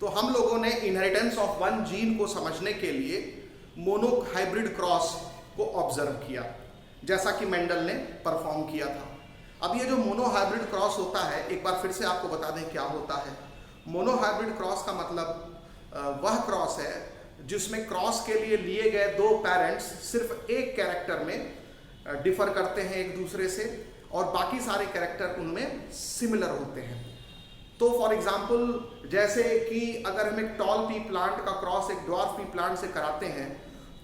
तो हम लोगों ने इनहेरिटेंस ऑफ वन जीन को समझने के लिए मोनोहाइब्रिड क्रॉस को ऑब्जर्व किया, जैसा कि मेंडल ने परफॉर्म किया था। अब ये जो मोनोहाइब्रिड क्रॉस होता है, एक बार फिर से आपको बता दें क्या होता है। मोनोहाइब्रिड क्रॉस का मतलब वह क्रॉस है जिसमें क्रॉस के लिए लिए गए दो पेरेंट्स सिर्फ एक कैरेक्टर में डिफर करते हैं एक दूसरे से और बाकी सारे कैरेक्टर उनमें सिमिलर होते हैं। तो फॉर एग्जाम्पल जैसे कि अगर हम एक टॉल पी प्लांट का क्रॉस एक ड्वार्फ पी प्लांट से कराते हैं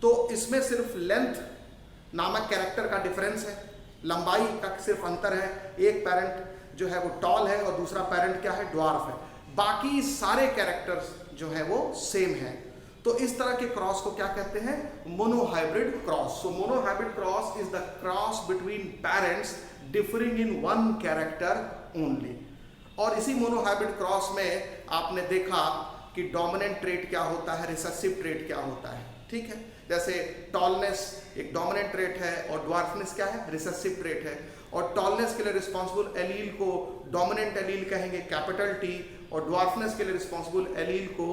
तो इसमें सिर्फ लेंथ नामक कैरेक्टर का डिफरेंस है, लंबाई का सिर्फ अंतर है। एक पेरेंट जो है वो टॉल है और दूसरा पेरेंट क्या है, ड्वार्फ है। बाकी सारे कैरेक्टर्स जो है वो सेम है। तो इस तरह के क्रॉस को क्या कहते हैं, monohybrid cross. So monohybrid cross is the cross between parents differing in one character only. और इसी मोनोहाइब्रिड क्रॉस में आपने देखा कि डोमिनेंट ट्रेट क्या होता है, रिसेसिव ट्रेट क्या होता है। ठीक है, जैसे टॉलनेस एक डोमिनेंट ट्रेट है और ड्वार्फनेस क्या है, रिसेसिव ट्रेट है। और टॉलनेस के लिए रिस्पॉन्सिबल एलील को डोमिनेंट एलील कहेंगे कैपिटल टी, और ड्वार्फनेस के लिए रिस्पॉन्सिबल एलील को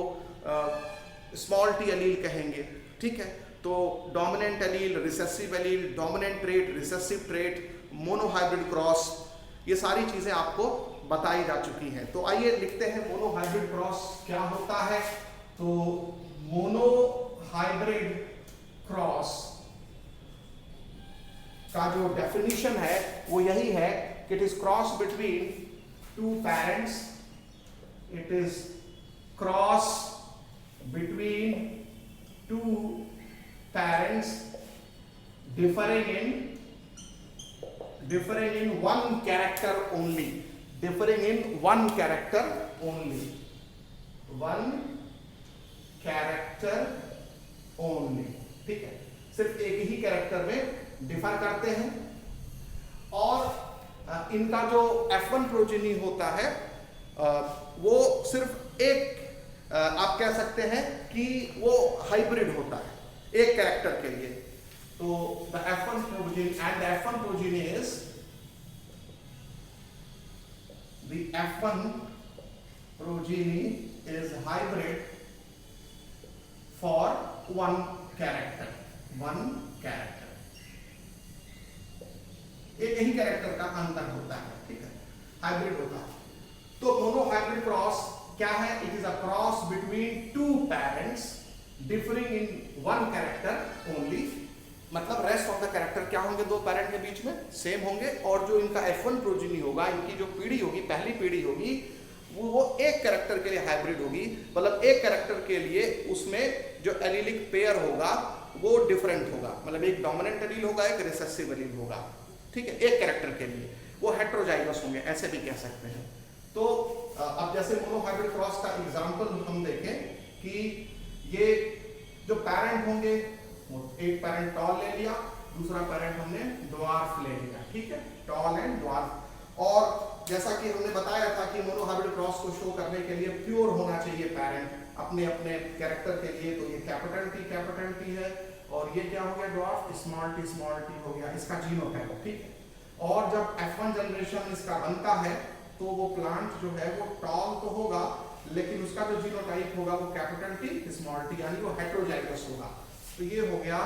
स्मॉल टी एलील कहेंगे। ठीक है, तो dominant allele, recessive allele, dominant trait, recessive trait, monohybrid cross, ये सारी चीजें आपको बताई जा चुकी हैं। तो आइए लिखते हैं मोनोहाइब्रिड क्रॉस क्या होता है। तो मोनोहाइब्रिड क्रॉस का जो डेफिनेशन है वो यही है कि it is cross between two parents, it is cross between two parents differing in one character only, differing in one character only, one character only। ठीक है, सिर्फ एक ही कैरेक्टर में डिफर करते हैं। और इनका जो F1 प्रोजेनी होता है वो सिर्फ एक आप कह सकते हैं कि वो हाइब्रिड होता है एक कैरेक्टर के लिए। तो the F1 progeny and the F1 progeny is the F1 progeny is hybrid for one character, one character, एक ही कैरेक्टर का अंतर होता है। ठीक है, हाइब्रिड होता है। तो मोनोहाइब्रिड क्रॉस क्या है, it is a cross between two parents differing in one character only. मतलब रेस्ट ऑफ द कैरेक्टर क्या होंगे, दो पेरेंट के बीच में सेम होंगे, और जो इनका F1 प्रोजेनी होगा, इनकी जो पीढ़ी होगी, पहली पीढ़ी होगी, वो एक कैरेक्टर के लिए हाइब्रिड होगी। मतलब एक कैरेक्टर के लिए उसमें जो एलीलिक पेयर होगा वो डिफरेंट होगा, मतलब एक डोमिनेंट एलील होगा, एक रिसेसिव एलील होगा। ठीक है, एक कैरेक्टर के लिए वो हेट्रोजाइगस होंगे, ऐसे भी कह सकते हैं। तो अब जैसे मोनोहाइब्रिड क्रॉस का एग्जांपल हम देखें कि ये जो पेरेंट होंगे, एक पेरेंट टॉल ले लिया, दूसरा पेरेंट हमने ड्वार्फ ले लिया। ठीक है, टॉल एंड ड्वार्फ। और जैसा कि हमने बताया था कि मोनोहाइब्रिड क्रॉस को शो करने के लिए प्योर होना चाहिए पेरेंट अपने अपने कैरेक्टर के लिए। तो ये कैपिटल टी है, और ये क्या हो गया, ड्वार्फ, स्मॉल टी हो गया, इसका जीनोटाइप। ठीक है, और जब F1 जनरेशन इसका बनता है तो वो प्लांट जो है वो टॉल तो होगा, लेकिन उसका जो जीनोटाइप होगा वो कैपिटल टी, स्मॉल टी, यानी वो हेट्रोजाइगस होगा। तो ये हो गया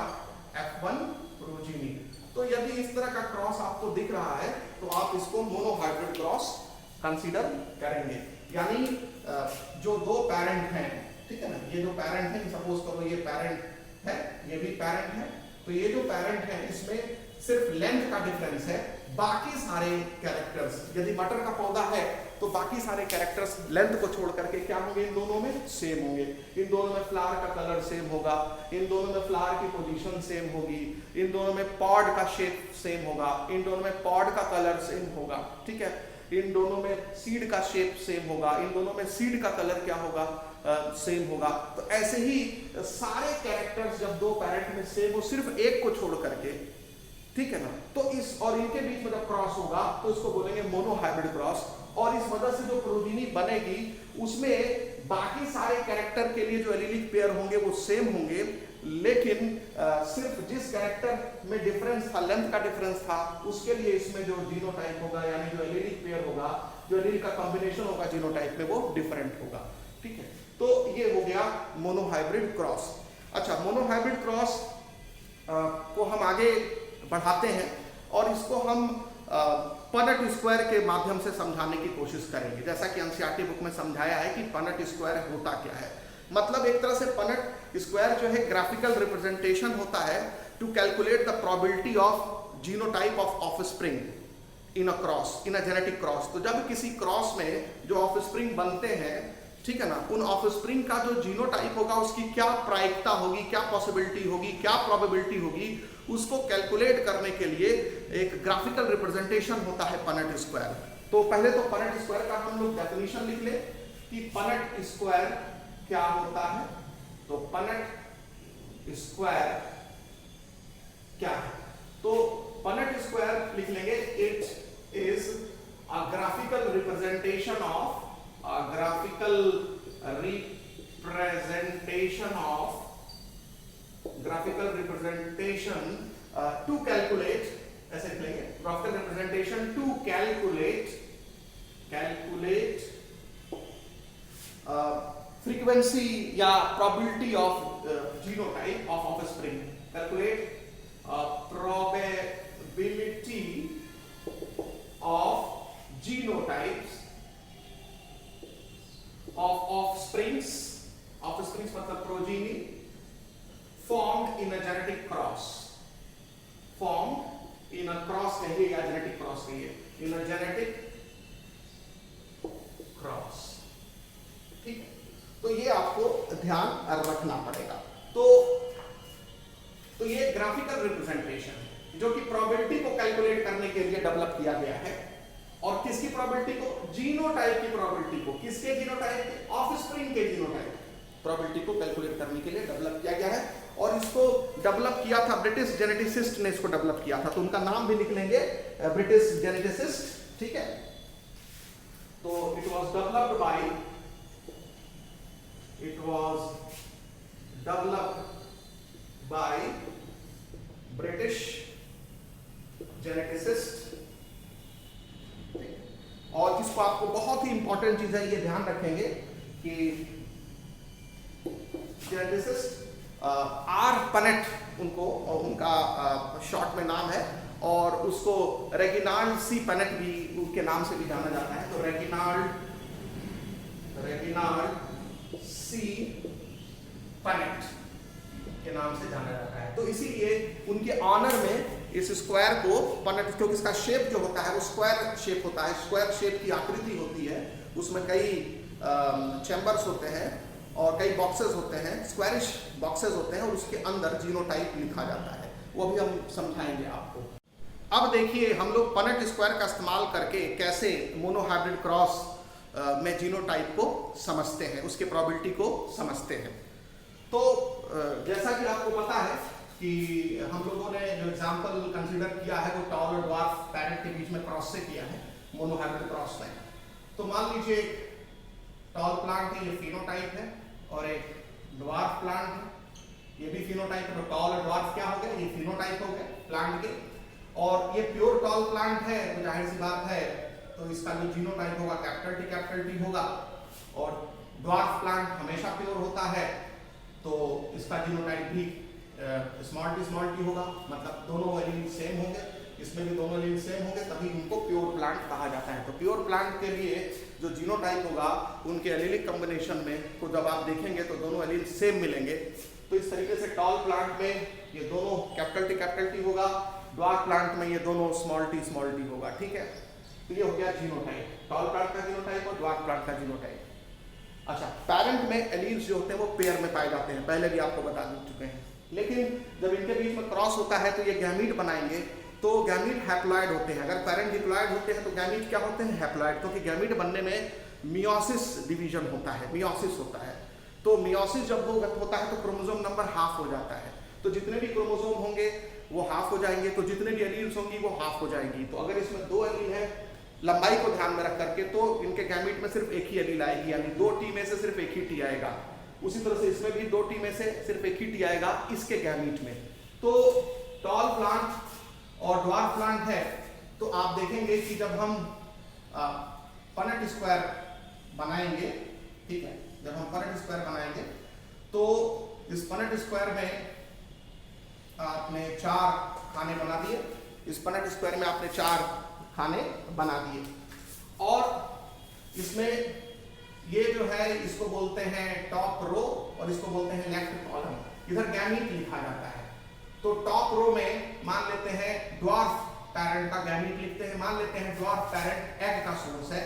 F1 प्रोजेनी। तो यदि इस तरह का क्रॉस आपको दिख रहा है तो आप इसको मोनोहाइब्रिड क्रॉस कंसीडर करेंगे। यानी जो दो पेरेंट हैं, ठीक है ना, ये जो पेरेंट है, सपोज करो ये पेरेंट है, ये भी पेरेंट है, तो ये जो पेरेंट है इसमें सिर्फ लेंथ का डिफरेंस है, बाकी सारे कैरेक्टर्स, यदि मटर का पौधा है तो बाकी सारे कैरेक्टर्स लेंथ को छोड़ करके क्या होंगे, इन दोनों में सेम होंगे। इन दोनों में फ्लावर का कलर सेम होगा, इन दोनों में फ्लावर की पोजीशन सेम होगी, इन दोनों में पॉड का शेप सेम होगा, इन दोनों में पॉड का कलर सेम होगा। ठीक है, इन दोनों में सीड का शेप सेम होगा, इन दोनों में सीड का कलर क्या होगा, सेम होगा। तो ऐसे ही सारे कैरेक्टर्स जब दो पेरेंट में सेम हो, सिर्फ एक को छोड़ करके, ठीक है ना, तो इस और इनके बीच में जब क्रॉस होगा तो इसको बोलेंगे मोनोहाइब्रिड क्रॉस। और इस वजह से जो प्रोजेनी बनेगी उसमें बाकी सारे कैरेक्टर के लिए जो एलीलिक पेयर होंगे वो सेम होंगे, लेकिन सिर्फ जिस कैरेक्टर में डिफरेंस था, लेंथ का डिफरेंस था, उसके लिए इसमें जो जीनोटाइप होगा, यानी जो एलीलिक पेयर होगा, जो एलील का कॉम्बिनेशन होगा जीनोटाइप में, वो डिफरेंट होगा। ठीक है, तो गया मोनोहाइब्रिड क्रॉस। अच्छा, मोनोहाइब्रिड क्रॉस को हम आगे बढ़ाते हैं और इसको हम पनट स्क्वायर के माध्यम से समझाने की कोशिश करेंगे। जैसा कि एनसीईआरटी बुक में समझाया है कि पनट स्क्वायर होता क्या है। मतलब एक तरह से पनट स्क्वायर जो है ग्राफिकल रिप्रेजेंटेशन होता है to calculate the probability of genotype of offspring in a cross, in a genetic cross. तो जब किसी क्रॉस में जो ऑफस्प्रिंग बनते हैं, ठीक है ना, उन ऑफस्प्रिंग का जो जीनोटाइप होगा उसकी क्या प्रायिकता होगी, क्या पॉसिबिलिटी होगी, क्या प्रोबेबिलिटी होगी, उसको कैलकुलेट करने के लिए एक ग्राफिकल रिप्रेजेंटेशन होता है पनट स्क्वायर। तो पहले तो पनट स्क्वायर का हम लोग डेफिनेशन लिख ले कि पनट स्क्वायर क्या होता है। तो पनट स्क्वायर क्या है? तो पनट स्क्वायर लिख लेंगे, it is a graphical representation of graphical representation to calculate, ऐसे लिख लेंगे, graphical representation to calculate frequency या probability of genotype of offspring, calculate probability of genotypes of offsprings मतलब progeny formed in a genetic cross, formed in a cross कहिए या genetic cross कहिए, in a genetic cross, ठीक है। तो ये आपको ध्यान रखना पड़ेगा। तो ये ग्राफिकल रिप्रेजेंटेशन है जो कि प्रोबेबिलिटी को कैलकुलेट करने के लिए डेवलप किया गया है। और किसकी प्रोबेबिलिटी को? जीनोटाइप की प्रोबेबिलिटी को। किसके जीनोटाइप के? ऑफस्प्रिंग के जीनोटाइप प्रोबेबिलिटी को कैलकुलेट करने के लिए डेवलप किया गया है। और इसको डेवलप किया था ब्रिटिश जेनेटिसिस्ट ने, इसको डेवलप किया था। तो उनका नाम भी लिख लेंगे, ब्रिटिश जेनेटिसिस्ट, ठीक है। तो it was developed by British geneticist. और जिसको आपको बहुत ही इंपॉर्टेंट चीज है, ये ध्यान रखेंगे कि जेनेटिसिस्ट आर पनेट उनका शॉर्ट में नाम है, और उसको रेगिनाल्ड सी पनेट भी उनके नाम से भी जाना जाता है। तो रेगिनाल्ड सी पनेट के नाम से जाना जाता है। तो इसीलिए उनके ऑनर में इस स्क्वायर को पनट, क्योंकि इसका शेप जो होता है वो स्क्वायर शेप होता है, स्क्वायर शेप की आकृति होती है, उसमें कई चैम्बर्स होते हैं और कई बॉक्सेस होते हैं, स्क्वायरिश बॉक्सेस होते हैं, और उसके अंदर जीनोटाइप लिखा जाता है। वो भी हम समझाएंगे आपको। अब देखिए हम लोग पनट स्क्वायर का इस्तेमाल करके कैसे मोनोहाइब्रिड क्रॉस में जीनोटाइप को समझते हैं, उसके प्रोबेबिलिटी को समझते हैं। तो जैसा कि आपको पता है कि हम लोगों ने जो एग्जाम्पल कंसीडर किया है वो टॉल और ड्वार्फ पैरेंट के बीच में क्रॉस से किया है, मोनोहाइब्रिड क्रॉस में। तो मान लीजिए एक टॉल प्लांट है, ये फिनोटाइप है, और एक ड्वार्फ प्लांट है, ये भी फिनोटाइप है। तो टॉल और ड्वार्फ क्या हो गए? ये फिनोटाइप हो गए प्लांट के। और ये प्योर टॉल प्लांट है, तो जाहिर सी बात है तो इसका जो जीनोटाइप होगा कैपिटल टी होगा। और ड्वार्फ प्लांट हमेशा प्योर होता है, तो इसका जीनोटाइप भी स्मॉल टी होगा। मतलब दोनों एलील सेम होंगे, इसमें भी दोनों एलील सेम होंगे, तभी उनको प्योर प्लांट कहा जाता है। तो प्योर प्लांट के लिए जो जीनोटाइप होगा उनके एलीलिक कॉम्बिनेशन में को जब आप देखेंगे तो दोनों एलील सेम मिलेंगे। तो इस तरीके से टॉल प्लांट में ये दोनों कैपिटल टी होगा, ड्वार्फ प्लांट में ये दोनों स्मॉल टी होगा, ठीक है। तो ये हो गया जीनोटाइप, टॉल प्लांट का जीनोटाइप और ड्वार्फ प्लांट का जीनोटाइप। अच्छा, पैरेंट में एलील्स जो होते हैं वो पेयर में पाए जाते हैं, पहले भी आपको बता चुके हैं। लेकिन जब इनके बीच में क्रॉस होता है तो ये गैमीट बनाएंगे। तो गैमीट हैप्लॉइड होते हैं। अगर पैरेंट डिप्लॉइड होते हैं तो गैमीट क्या होते हैं? हैप्लॉइड। क्योंकि गैमीट बनने में मियोसिस डिवीजन होता है, मियोसिस होता है। तो मियोसिस जब होता है तो क्रोमोसोम नंबर हाफ हो जाता है। तो जितने भी क्रोमोसोम होंगे वो हाफ हो जाएंगे, तो जितने भी एलील्स होंगी वो हाफ हो जाएंगी। तो अगर इसमें 2 एलील है, लंबाई को ध्यान में रख करके, तो इनके गैमीट में सिर्फ एक ही एलील आएगी, यानी 2 टी में से सिर्फ एक ही टी आएगा। उसी तरह से इसमें भी 2 टी में से सिर्फ एक ही टी आएगा इसके गैमीट में। तो टॉल प्लांट और ड्वार्फ प्लांट है, तो आप देखेंगे कि जब हम पनट स्क्वायर बनाएंगे, ठीक है, जब हम पनेट स्क्वायर बनाएंगे तो इस पनेट स्क्वायर में आपने 4 खाने बना दिए, इस पनेट स्क्वायर में आपने 4 खाने बना दिए, और इसमें ये जो है इसको बोलते हैं टॉप रो और इसको बोलते हैं लेफ्ट कॉलम। इधर गैमीट लिखा जाता है। तो टॉप रो में मान लेते हैं ड्वार्फ पैरेंट का गैमीट लिखते हैं, मान लेते हैं ड्वार्फ पैरेंट एग का सोर्स है।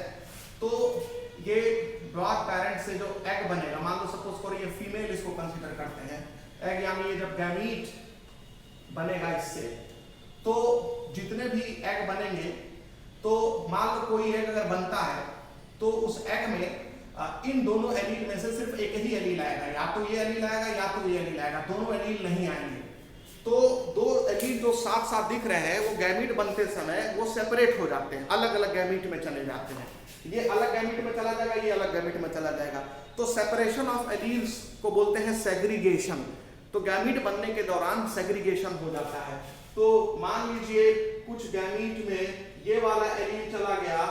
तो ये ड्वार्फ पैरेंट से जो एग बनेगा, मान लो सपोज करो ये फीमेल इसको कंसीडर करते हैं, एग यानी ये जब गैमीट बनेगा इससे, तो जितने भी एग बनेंगे, तो मान लो कोई एग अगर बनता है तो उस एग में इन दोनों एलील में से सिर्फ एक ही एलील आएगा, या तो ये एलील आएगा या तो ये एलील आएगा, दोनों एलील नहीं आएंगे। तो दो एलील जो साथ साथ दिख रहे हैं वो गैमीट बनते समय वो सेपरेट हो जाते हैं, अलग अलग गैमीट में चले जाते हैं। ये अलग गैमीट में चला जाएगा, ये अलग गैमीट में चला जाएगा। तो सेपरेशन ऑफ एलील्स को बोलते हैं सेग्रीगेशन। तो गैमीट बनने के दौरान सेग्रीगेशन हो जाता है। तो मान लीजिए कुछ गैमीट में ये वाला एलील चला गया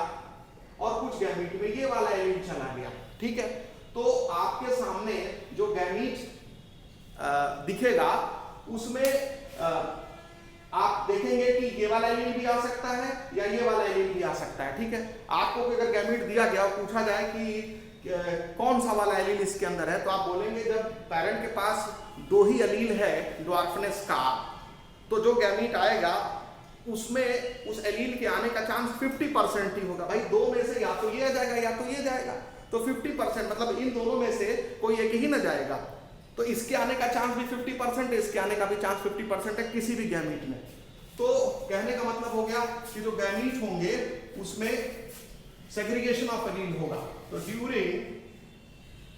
और कुछ गैमीट में ये वाला एलील चला गया, ठीक है। तो आपके सामने जो गैमीट दिखेगा उसमें आप देखेंगे कि ये वाला एलील भी आ सकता है या ये वाला एलील भी आ सकता है, ठीक है। आपको अगर गैमीट दिया गया और पूछा जाए कि कौन सा वाला एलील इसके अंदर है, तो आप बोलेंगे जब पेरेंट के पास 2 ही एलील है ड्वार्फनेस का, तो जो गैमीट आएगा उसमें उस एलील के आने का चांस 50% ही होगा। भाई 2 में से या तो ये आ जाएगा या तो ये जाएगा, तो 50%, मतलब इन दोनों में से कोई एक ही ना जाएगा। तो इसके आने का चांस भी 50% है, इसके आने का भी चांस 50% है किसी भी गैमीट में। तो कहने का मतलब हो गया कि जो गैमीट होंगे उसमें सेग्रीगेशन ऑफ एलील होगा। तो during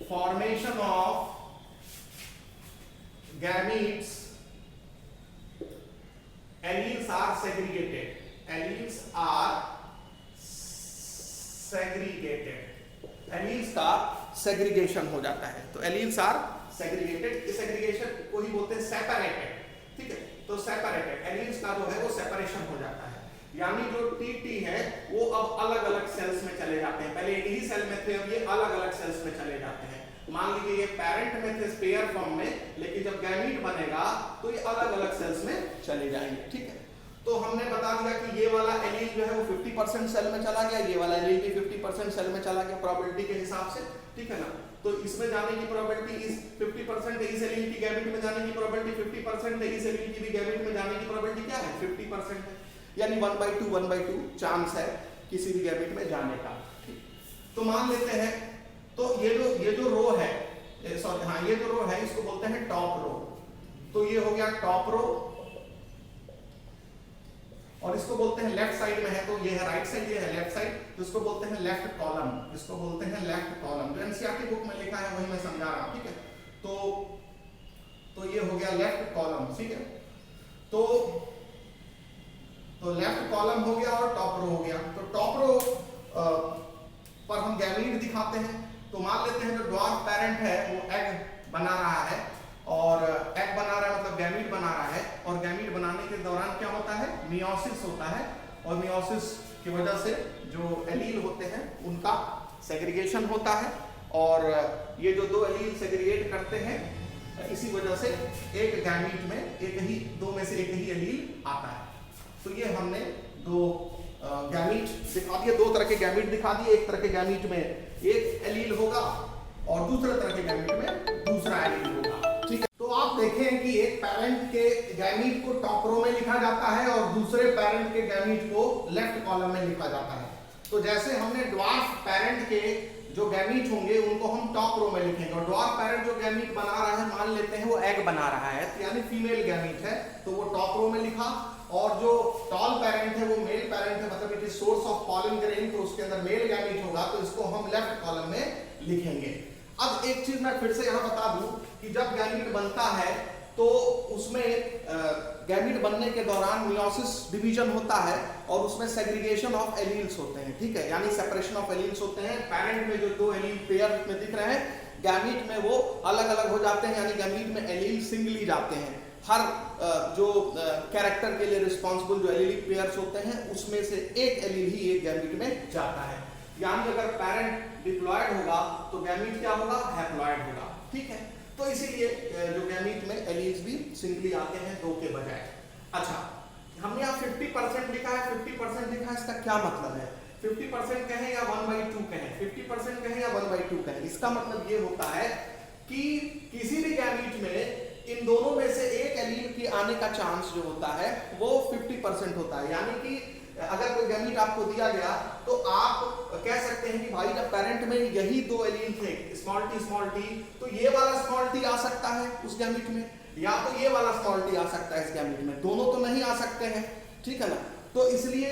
formation of gametes alleles are segregated, alleles are segregated, alleles का segregation हो जाता है। तो alleles are segregated, इस segregation को ही बोलते हैं separated, ठीक है। तो separated alleles का जो है वो separation हो जाता है, यानी जो TT है वो अब अलग अलग सेल्स में चले जाते हैं। पहले एक ही सेल में थे, अब ये अलग अलग सेल्स में चले जाते हैं। मान लीजिए ये पेरेंट में थे पेयर फॉर्म में, लेकिन जब गैमीट बनेगा तो ये अलग अलग सेल्स में चले जाएंगे, ठीक है। तो हमने बता दिया कि ये वाला एलील जो है वो 50% सेल में चला गया, ये वाला एलील भी 50% सेल में चला गया प्रोबेबिलिटी के हिसाब से, ठीक है ना। तो इसमें जाने की प्रोबेबिलिटी इस 50% है, इस एलील की गैमीट में जाने की प्रोबेबिलिटी 50% है, इस एलील की भी गैमीट में जाने की प्रोबेबिलिटी क्या है 50% है, यानी 1/2 चांस है किसी भी गैमीट में जाने का, ठीक। तो मान लेते हैं, तो ये जो रो है, सॉरी हाँ, ये जो रो है इसको बोलते हैं टॉप रो। तो ये हो गया टॉप रो, और इसको बोलते हैं लेफ्ट साइड में है तो ये है राइट साइड, ये है लेफ्ट साइड, तो इसको बोलते हैं लेफ्ट कॉलम, इसको बोलते हैं लेफ्ट कॉलम। जो एनसीईआरटी बुक में लिखा है वही मैं समझा रहा हूं, ठीक है। तो ये हो गया लेफ्ट कॉलम, ठीक है। तो लेफ्ट कॉलम हो गया और टॉप रो हो गया। तो टॉप रो पर हम गैमीट दिखाते हैं। तो मान लेते हैं जो ड्वार्फ पेरेंट है वो एग बना रहा है, और एग बना रहा है मतलब गैमीट बना रहा है, और गैमीट बनाने के दौरान क्या होता है, मियोसिस होता है, और मियोसिस की वजह से जो एलील होते हैं उनका सेग्रीगेशन होता है, और ये जो 2 एलील सेग्रीगेट करते हैं इसी वजह से एक गैमीट में एक ही 2 में से एक ही एलील आता है। तो ये हमने 2 गैमीट दिखा दिए, 2 तरह के गैमीट दिखा दिए। एक तरह के गैमीट में एक एलील होगा और दूसरे तरह के गैमीट में दूसरा एलील होगा, ठीक है। तो आप देखें कि एक पेरेंट के गैमीट को टॉप रो में लिखा जाता है और दूसरे पेरेंट के गैमीट को लेफ्ट कॉलम में लिखा जाता है। तो जैसे हमने ड्वार्फ पेरेंट के जो गैमीट होंगे उनको हम टॉप रो में लिखेंगे, और ड्वार्फ पेरेंट जो गैमीट बना रहा है, मान लेते हैं वो एग बना रहा है, यानी फीमेल गैमीट है, तो वो टॉप रो में लिखा। और जो टॉल पेरेंट है वो मेल पेरेंट है, मतलब it is source of pollen grain, तो उसके अंदर मेल गैमीट होगा, तो इसको हम लेफ्ट कॉलम में लिखेंगे। अब एक चीज मैं फिर से यहाँ बता दूं कि जब गैमीट बनता है तो उसमें गैमीट बनने के दौरान मियोसिस डिवीजन होता है और उसमें सेग्रीगेशन ऑफ एलील्स होते हैं, ठीक है, यानी सेपरेशन ऑफ एलील्स होते हैं। पेरेंट में जो 2 एलील पेयर में दिख रहे हैं, गैमीट में वो अलग अलग हो जाते हैं, यानी गैमीट में एलील सिंगली जाते हैं। हर जो कैरेक्टर के लिए रिस्पॉन्सिबल जो एलीलिक पेयर्स होते हैं उसमें से एक एलील ही एक गैमीट में जाता है। यानी अगर पेरेंट डिप्लॉयड होगा तो गैमीट क्या होगा, हैप्लॉयड होगा, ठीक है। तो इसीलिए जो गैमीट में एलील्स भी सिंगली आते हैं, 2 के बजाय। अच्छा, हमने यहाँ 50% लिखा है, 50% लिखा है, इसका क्या मतलब है? 50% कहें या 1/2 कहें, 50% कहें या 1/2 कहें, इसका मतलब ये होता है कि किसी भी गैमीट में इन दोनों में से एक एलील के आने का चांस जो होता है वो 50% होता है। यानी कि अगर कोई गैमीट आपको दिया गया तो आप कह सकते हैं कि भाई जब पेरेंट में यही 2 एलील थे, स्मॉल टी, तो ये वाला स्मॉल टी आ सकता है उस गैमीट में, या तो ये वाला स्मॉल टी आ सकता है इस गैमीट में, दोनों तो नहीं आ सकते हैं, ठीक है ना। तो इसलिए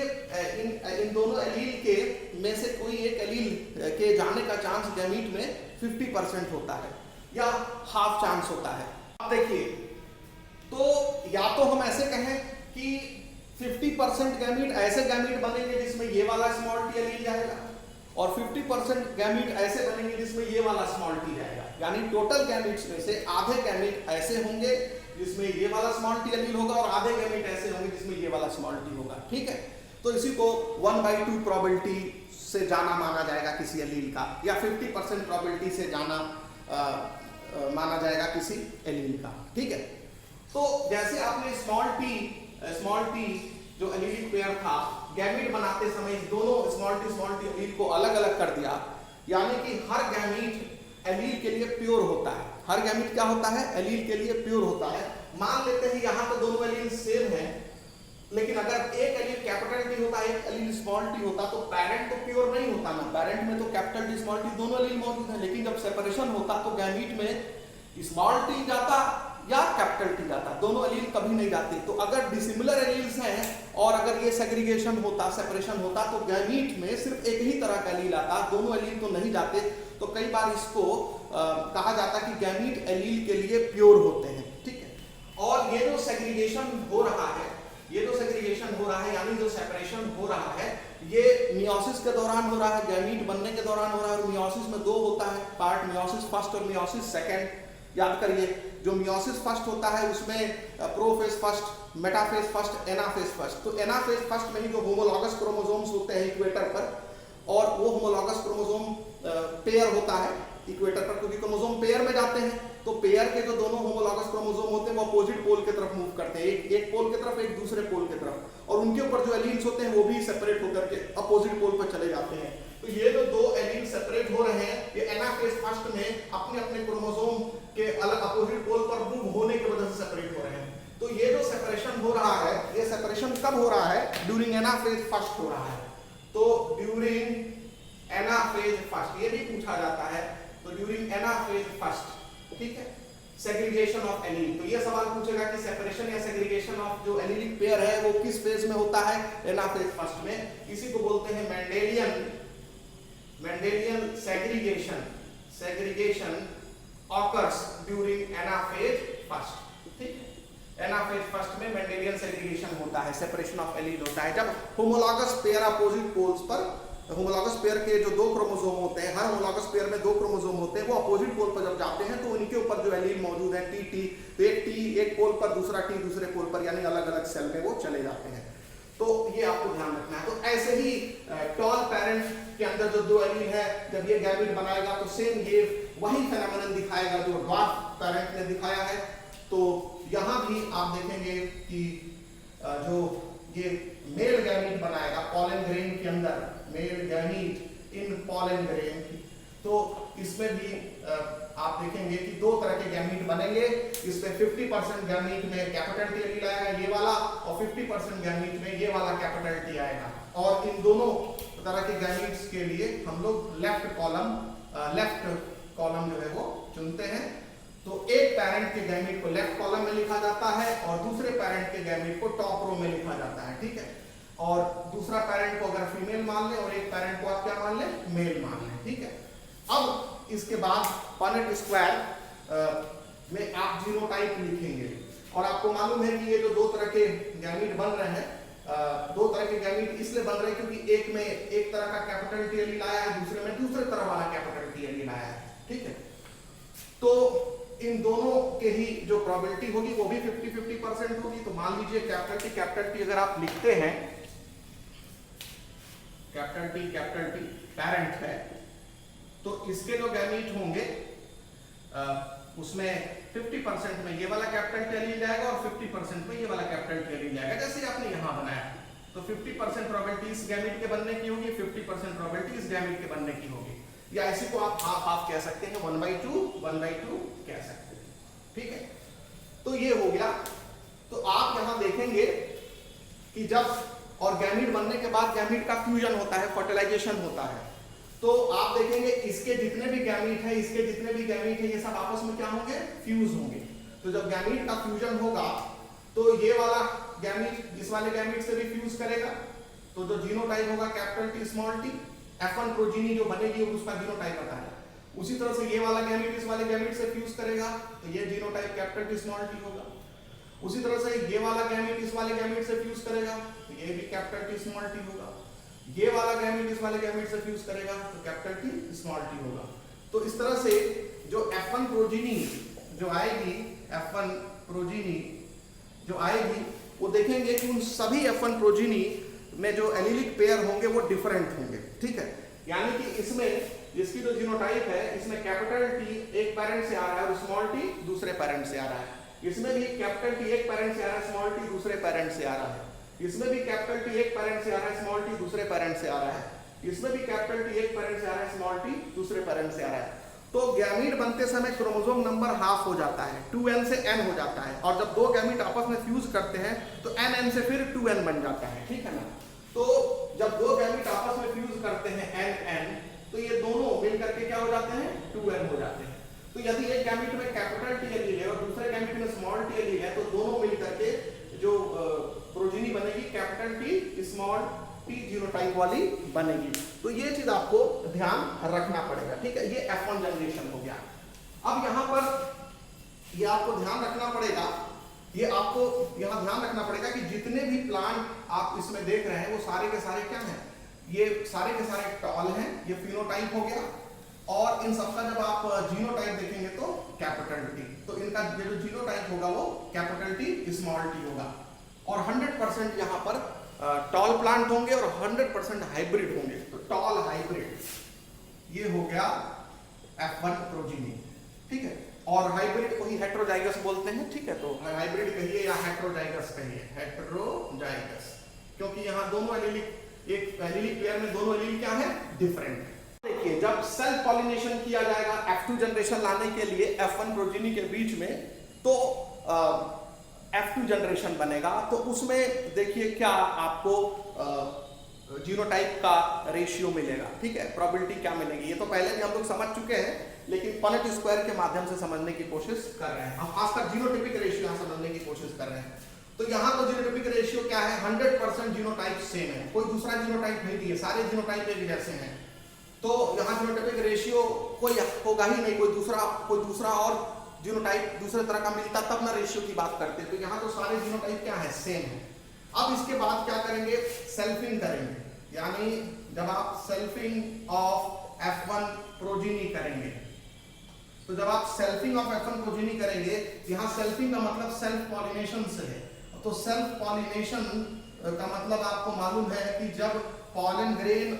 इन दोनों एलील के में से कोई एक एलील के जाने का चांस गैमीट में 50% होता है या हाफ चांस होता है। अब देखिए, तो या तो हम ऐसे कहें कि 50% गैमीट ऐसे गैमीट बनेंगे जिसमें ये वाला स्मॉल टी एलील जाएगा, और 50% गैमीट ऐसे बनेंगे जिसमें ये वाला स्मॉल टी जाएगा। यानी टोटल गैमीट्स में से आधे गैमीट ऐसे होंगे जिसमें ये वाला स्मॉल टी एलील होगा, और आधे गैमीट ऐसे होंगे जिसमें ये वाला स्मॉल टी होगा, ठीक है। तो इसी को 1/2 प्रोबेबिलिटी से जाना माना जाएगा किसी एलील का, या 50% प्रोबेबिलिटी से जाना माना जाएगा किसी एलील का, ठीक है। तो जैसे आपने स्मॉल टी जो एलीलिक पेयर था, गैमीट बनाते समय दोनों स्मॉल टी एलील को अलग अलग कर दिया, यानी कि हर गैमीट एलील के लिए प्योर होता है। हर गैमीट क्या होता है, एलील के लिए प्योर होता है। मान लेते हैं यहाँ तो दोनों एलील सेम है, लेकिन अगर एक एलील कैपिटल टी होता, एक एलील स्मॉल टी होता, तो पेरेंट तो प्योर नहीं होता ना, पेरेंट में तो कैपिटल टी स्मॉल टी दोनों एलील मौजूद है। लेकिन जब सेपरेशन होता तो गैमीट में स्मॉल टी जाता या कैपिटल टी जाता, दोनों एलील कभी नहीं जाते। तो अगर डिसिमिलर एलील्स हैं और अगर ये सेग्रीगेशन होता, सेपरेशन होता, तो गैमीट में सिर्फ एक ही तरह का एलील आता, दोनों एलील तो नहीं जाते। तो कई बार इसको कहा जाता कि गैमीट एलील के लिए प्योर होते हैं, ठीक है। और ये जो सेग्रीगेशन हो रहा है, यानी जो सेपरेशन हो रहा है, ये मियोसिस के दौरान हो रहा है, गैमीट बनने के दौरान हो रहा है। और मियोसिस में 2 होता है पार्ट, मियोसिस फर्स्ट और मियोसिस सेकंड। याद करिए, जो मियोसिस फर्स्ट होता है उसमें prophase first, metaphase first, anaphase first. तो एनाफेज फर्स्ट में ही जो होमोलॉगस क्रोमोसोम्स होते हैं इक्वेटर पर, और वो होमोलॉगस क्रोमोसोम पेयर होता है इक्वेटर पर, क्योंकि क्रोमोसोम पेयर में जाते हैं। तो पेयर के जो दोनों होमोलॉगस क्रोमोसोम होते हैं वो अपोजिट पोल की तरफ मूव करते हैं, एक पोल की तरफ, एक दूसरे पोल की तरफ, और उनके ऊपर जो एलील्स होते हैं वो भी सेपरेट होकर के अपोजिट पोल पर चले जाते हैं। तो ये जो 2 एलील सेपरेट हो रहे हैं, ये एनाफेज फर्स्ट में अपने अपने क्रोमोसोम के अलग अपोजिट पोल पर मूव होने की वजह से सेपरेट हो रहे हैं। तो ये जो सेपरेशन हो रहा है, ये सेपरेशन कब हो रहा है, ड्यूरिंग एनाफेज फर्स्ट हो रहा है। तो ड्यूरिंग एनाफेज फर्स्ट ये भी पूछा जाता है, तो ड्यूरिंग एनाफेज फर्स्ट, ठीक है। सेग्रीगेशन ऑफ एलील, तो ये सवाल पूछेगा कि सेपरेशन या सेग्रीगेशन ऑफ जो एलीलिक पेयर है वो किस फेज में होता है, एनाफेज फर्स्ट में। इसी को बोलते हैं Mendelian segregation occurs during anaphase first, ठीक है। एनाफेज फर्स्ट में मेंडेलियन सेग्रीगेशन होता है, सेपरेशन ऑफ एलील होता है जब होमोलॉगस पेयर अपोजिट पोल्स पर, होमोलॉगस पेयर के जो 2 क्रोमोसोम होते हैं, हर होमोलॉगस पेयर में 2 क्रोमोसोम होते हैं, वो अपोजिट पोल पर जब जाते हैं तो उनके ऊपर जो एलील मौजूद है टी, तो एक टी एक पोल पर, दूसरा टी दूसरे पोल पर, यानी अलग अलग सेल में वो चले जाते हैं। तो ये आपको ध्यान रखना है। तो ऐसे ही टॉल पेरेंट के अंदर जो 2 एलील है, जब ये गैमीट बनाएगा तो सेम ये वही फेनोमेनन दिखाएगा जो ड्वार्फ पेरेंट ने दिखाया है। तो यहाँ भी आप देखेंगे कि जो ये मेल गैमीट बनाएगा पॉलन ग्रेन के अंदर, मेल गैमीट इन पॉलन ग्रेन, तो इसमें भी आप देखेंगे कि 2 तरह के गैमीट बनेंगे। इसमें 50% गैमीट में कैपिटल टी एलील आएगा ये वाला, और 50% गैमीट में ये वाला कैपिटल टी आएगा। और इन दोनों तरह के गैमीट्स के लिए हम लोग लेफ्ट कॉलम जो है वो चुनते हैं। तो एक पेरेंट के गैमीट को लेफ्ट कॉलम में लिखा जाता है और दूसरे पेरेंट के गैमीट को टॉप रो में लिखा जाता है, ठीक है। और दूसरा पेरेंट को अगर फीमेल मान ले और एक पेरेंट को आप क्या मान ले, मेल मान ले, ठीक है। अब इसके बाद पनेट स्क्वायर में आप जीनोटाइप लिखेंगे, और आपको मालूम है कि ये जो 2 तरह के गैमीट बन रहे हैं, 2 तरह के गैमीट इसलिए बन रहे हैं क्योंकि एक में एक तरह का कैपिटल टी एलील आया है, दूसरे में दूसरे तरह वाला कैपिटल टी एलील आया है, ठीक है। तो इन दोनों के ही जो प्रोबेबिलिटी होगी वो भी 50-50% होगी। तो मान लीजिए कैपिटल टी अगर आप लिखते हैं कैपिटल टी पेरेंट है, तो इसके जो गैमीट होंगे उसमें 50% में ये वाला कैपिटल टी एलील जाएगा और 50% में ये वाला कैपिटल टी एलील जाएगा, जैसे आपने यहाँ बनाया। तो 50% प्रोबेबिलिटी इस गैमीट के बनने की होगी, 50% प्रोबेबिलिटी इस गैमीट के बनने की होगी, या इसी को आप हाफ हाफ कह सकते हैं, 1/2 कह सकते हैं, ठीक है। तो ये हो गया। तो आप यहां देखेंगे कि जब और गैमीट बनने के बाद गैमीट का फ्यूजन होता है, फर्टिलाइजेशन होता है, तो आप देखेंगे इसके जितने भी गैमीट है, इसके जितने भी गैमीट है, ये सब आपस में क्या होंगे, फ्यूज होंगे। तो जब गैमीट का फ्यूजन होगा तो ये वाला गैमीट इस वाले गैमीट से भी फ्यूज करेगा, तो जो जीनोटाइप होगा capital T small T, F1 progeny जो बनेगी उसका जीनोटाइप बताया। उसी तरह से ये वाला गैमीट इस वाले गैमीट से फ्यूज करेगा, तो ये genotype capital T small T होगा। उसी तरह से ये वाला गैमीट इस वाले गैमीट से फ्यूज करेगा, तो ये भी कैपिटल टी स्मॉल टी होगा। ये वाला गैमीट इस वाले गैमीट से फ्यूज करेगा, तो कैपिटल टी स्मॉल टी होगा। तो इस तरह से जो F1 प्रोजीनी जो आएगी, F1 प्रोजीनी जो आएगी, वो देखेंगे कि उन सभी F1 प्रोजीनी में जो एलिलिक पेयर होंगे वो डिफरेंट होंगे, ठीक है। यानी कि इसमें इसकी जो जीनोटाइप है, इसमें कैपिटल टी एक पेरेंट से आ रहा है और स्मॉल टी दूसरे पेरेंट से आ रहा है। इसमें भी कैपिटल टी एक पेरेंट से आ रहा है, स्मॉल टी दूसरे पेरेंट से आ रहा है। इसमें भी कैपिटल टी एक पेरेंट से आ रहा है, स्मॉल टी दूसरे पेरेंट से आ रहा है। इसमें भी कैपिटल टी एक पेरेंट से आ रहा है, स्मॉल टी दूसरे पेरेंट से आ रहा है। तो गैमीट बनते समय क्रोमोसोम नंबर हाफ हो जाता है, 2n से n हो जाता है, और जब दो गैमीट आपस में फ्यूज करते हैं तो n से फिर 2n बन जाता है, ठीक है ना। तो जब दो गैमीट आपस में फ्यूज करते हैं n, तो ये दोनों मिल करके क्या हो जाते हैं, 2n हो जाते हैं। तो यदि एक गैमीट में कैपिटल टी एलील है और दूसरे गैमीट में स्मॉल टी एलील है, तो दोनों मिल करके जो प्रोजीनी बनेगी capital T small T genotype वाली बनेगी। तो ये चीज आपको ध्यान रखना पड़ेगा, ठीक है। ये F1 जनरेशन हो गया। अब यहाँ पर ये आपको ध्यान रखना पड़ेगा, ये आपको यहाँ ध्यान रखना पड़ेगा कि जितने भी प्लांट आप इसमें देख रहे हैं वो सारे के सारे क्या हैं, ये सारे के सारे टॉल हैं, ये फिनोटाइप हो गया। और इन सबका जब आप जीनोटाइप देखेंगे तो कैपिटल टी, तो इनका जो जीनोटाइप होगा वो कैपिटल टी स्मॉल टी होगा। और 100% यहाँ पर टॉल प्लांट होंगे और 100% हाइब्रिड होंगे। तो टॉल हाइब्रिड ये हो गया F1 प्रोजीनी, ठीक है। और हाइब्रिड को ही हेटेरोजाइगस बोलते हैं, ठीक है। तो हाइब्रिड कहिए या हेटेरोजाइगस कहिए, हेटेरोजाइगस, क्योंकि यहाँ दोनों एलीलिक, एक एलीलिक पेयर में दोनों एलील क्या है, डिफरेंट। देखिए जब सेल्फ पॉलिनेशन किया जाएगा F2 जनरेशन लाने के लिए F1 प्रोजीनी के बीच में, तो F2 जनरेशन बनेगा। तो उसमें देखिए क्या आपको जीनोटाइप का रेशियो मिलेगा, ठीक है। प्रोबेबिलिटी क्या मिलेगी, ये तो पहले भी हम लोग समझ चुके हैं, लेकिन पॉनेट स्क्वायर के माध्यम से समझने की कोशिश कर रहे हैं हम। खासकर जीनोटाइपिक रेशियो यहाँ समझने की कोशिश कर रहे हैं। तो यहाँ तो जीनोटाइपिक रेशियो क्या है, 100% जीनोटाइप सेम है, कोई दूसरा जीनोटाइप नहीं दिए, सारे जीनोटाइप एक जैसे हैं। तो यहाँ जीनोटाइपिक रेशियो कोई होगा ही नहीं, कोई दूसरा और जीनोटाइप दूसरे तरह का मिलता तब ना रेशियो की बात करते। तो यहाँ तो सारे जीनोटाइप क्या है, सेम है। अब इसके बाद क्या करेंगे, सेल्फिंग करेंगे, यानी जब आप सेल्फिंग ऑफ F1 प्रोजीनी करेंगे, तो जब आप सेल्फिंग ऑफ F1 प्रोजीनी करेंगे, यहाँ सेल्फिंग का मतलब सेल्फ पॉलिनेशन से है। तो सेल्फ पॉलिनेशन का मतलब आपको मालूम है कि जब पॉलन ग्रेन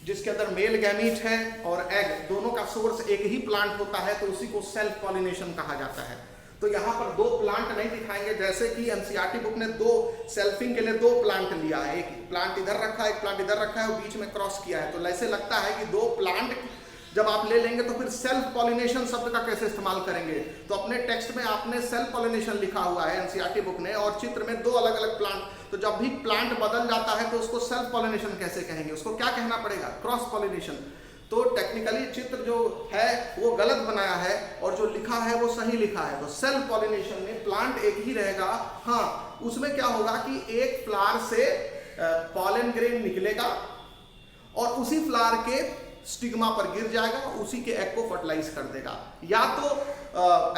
जिसके अंदर मेल गैमीट है और एग दोनों का सोर्स एक ही प्लांट होता है, तो उसी को सेल्फ पॉलिनेशन कहा जाता है। तो यहाँ पर दो प्लांट नहीं दिखाएंगे, जैसे कि एनसीईआरटी बुक ने दो सेल्फिंग के लिए दो प्लांट लिया है, एक प्लांट इधर रखा है, एक प्लांट इधर रखा है और बीच में क्रॉस किया है। तो ऐसे लगता है कि दो प्लांट जब आप ले लेंगे तो फिर सेल्फ पॉलिनेशन शब्द का कैसे इस्तेमाल करेंगे। तो अपने टेक्स्ट में आपने सेल्फ पॉलिनेशन लिखा हुआ है एनसीईआरटी बुक ने, और चित्र में दो अलग अलग प्लांट। तो जब भी प्लांट बदल जाता है तो उसको सेल्फ पॉलिनेशन कैसे कहेंगे, उसको क्या कहना पड़ेगा, क्रॉस पॉलिनेशन। तो टेक्निकली चित्र जो है वो गलत बनाया है और जो लिखा है वो सही लिखा है। तो सेल्फ पॉलिनेशन में प्लांट एक ही रहेगा, हाँ उसमें क्या होगा कि एक फ्लावर से पॉलन ग्रेन निकलेगा और उसी फ्लावर के स्टिग्मा पर गिर जाएगा, उसी के एग को फर्टिलाइज कर देगा। या तो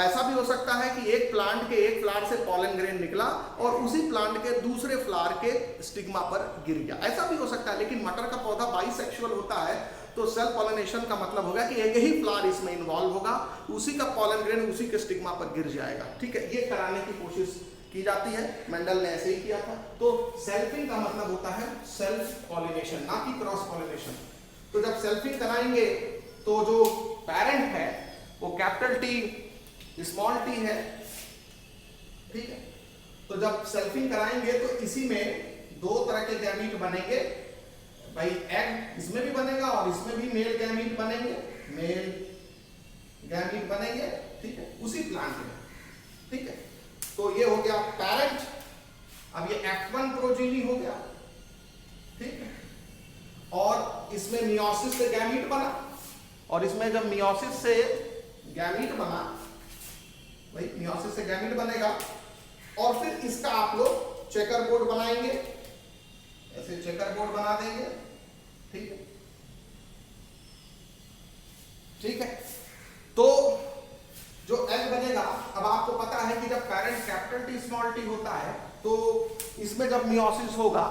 ऐसा भी हो सकता है कि एक प्लांट के एक फ्लावर से पॉलन ग्रेन निकला और उसी प्लांट के दूसरे फ्लावर के स्टिग्मा पर गिर गया, ऐसा भी हो सकता है। लेकिन मटर का पौधा बाइसेक्सुअल होता है, तो सेल्फ पॉलिनेशन का मतलब होगा कि एक ही फ्लावर इसमें इन्वॉल्व होगा, उसी का पॉलन ग्रेन उसी के स्टिग्मा पर गिर जाएगा, ठीक है। ये कराने की कोशिश की जाती है, मेंडल ने ऐसे ही किया था। तो सेल्फिंग का मतलब होता है सेल्फ पॉलिनेशन, ना कि क्रॉस पॉलिनेशन। तो जब सेल्फिंग कराएंगे तो जो पेरेंट है वो कैपिटल टी स्मॉल टी है, ठीक है। तो जब सेल्फिंग कराएंगे तो इसी में दो तरह के गैमीट बनेंगे भाई, एग इसमें भी बनेगा और इसमें भी मेल गैमीट बनेंगे, मेल गैमीट बनेंगे, ठीक है, उसी प्लांट में, ठीक है। तो ये हो गया पेरेंट। अब ये F1 प्रोजीनी हो गया, ठीक है, और इसमें मियोसिस से गैमीट बना, और इसमें जब मियोसिस से गैमीट बना, भाई मियोसिस से गैमीट बनेगा, और फिर इसका आप लोग चेकर बोर्ड बनाएंगे, ऐसे चेकर बोर्ड बना देंगे, ठीक है, ठीक है। तो जो एग बनेगा, अब आपको पता है कि जब parent capital T small T होता है तो इसमें जब मियोसिस होगा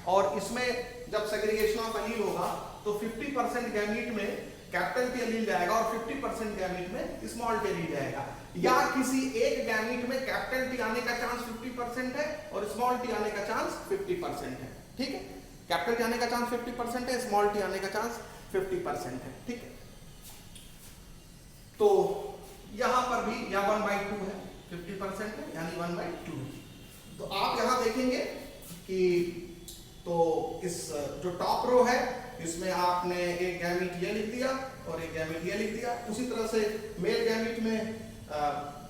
और इसमें जब सेग्रीगेशन ऑफ एलील होगा तो 50% गैमीट में कैपिटल टी एलील जाएगा और 50% गैमीट में स्मॉल टी एलील जाएगा, या किसी एक गैमीट में कैपिटल टी आने का चांस 50% है और स्मॉल टी आने का चांस 50% है, ठीक है। कैपिटल टी आने का चांस 50% है, स्मॉल टी आने का चांस 50% है, ठीक है। तो यहां पर भी या 1/2 है, 50% है यानी 1/2। तो आप यहां देखेंगे कि तो इस जो टॉप रो है इसमें आपने एक गैमीट ये लिख दिया और एक गैमीट ये लिख दिया। उसी तरह से मेल गैमीट में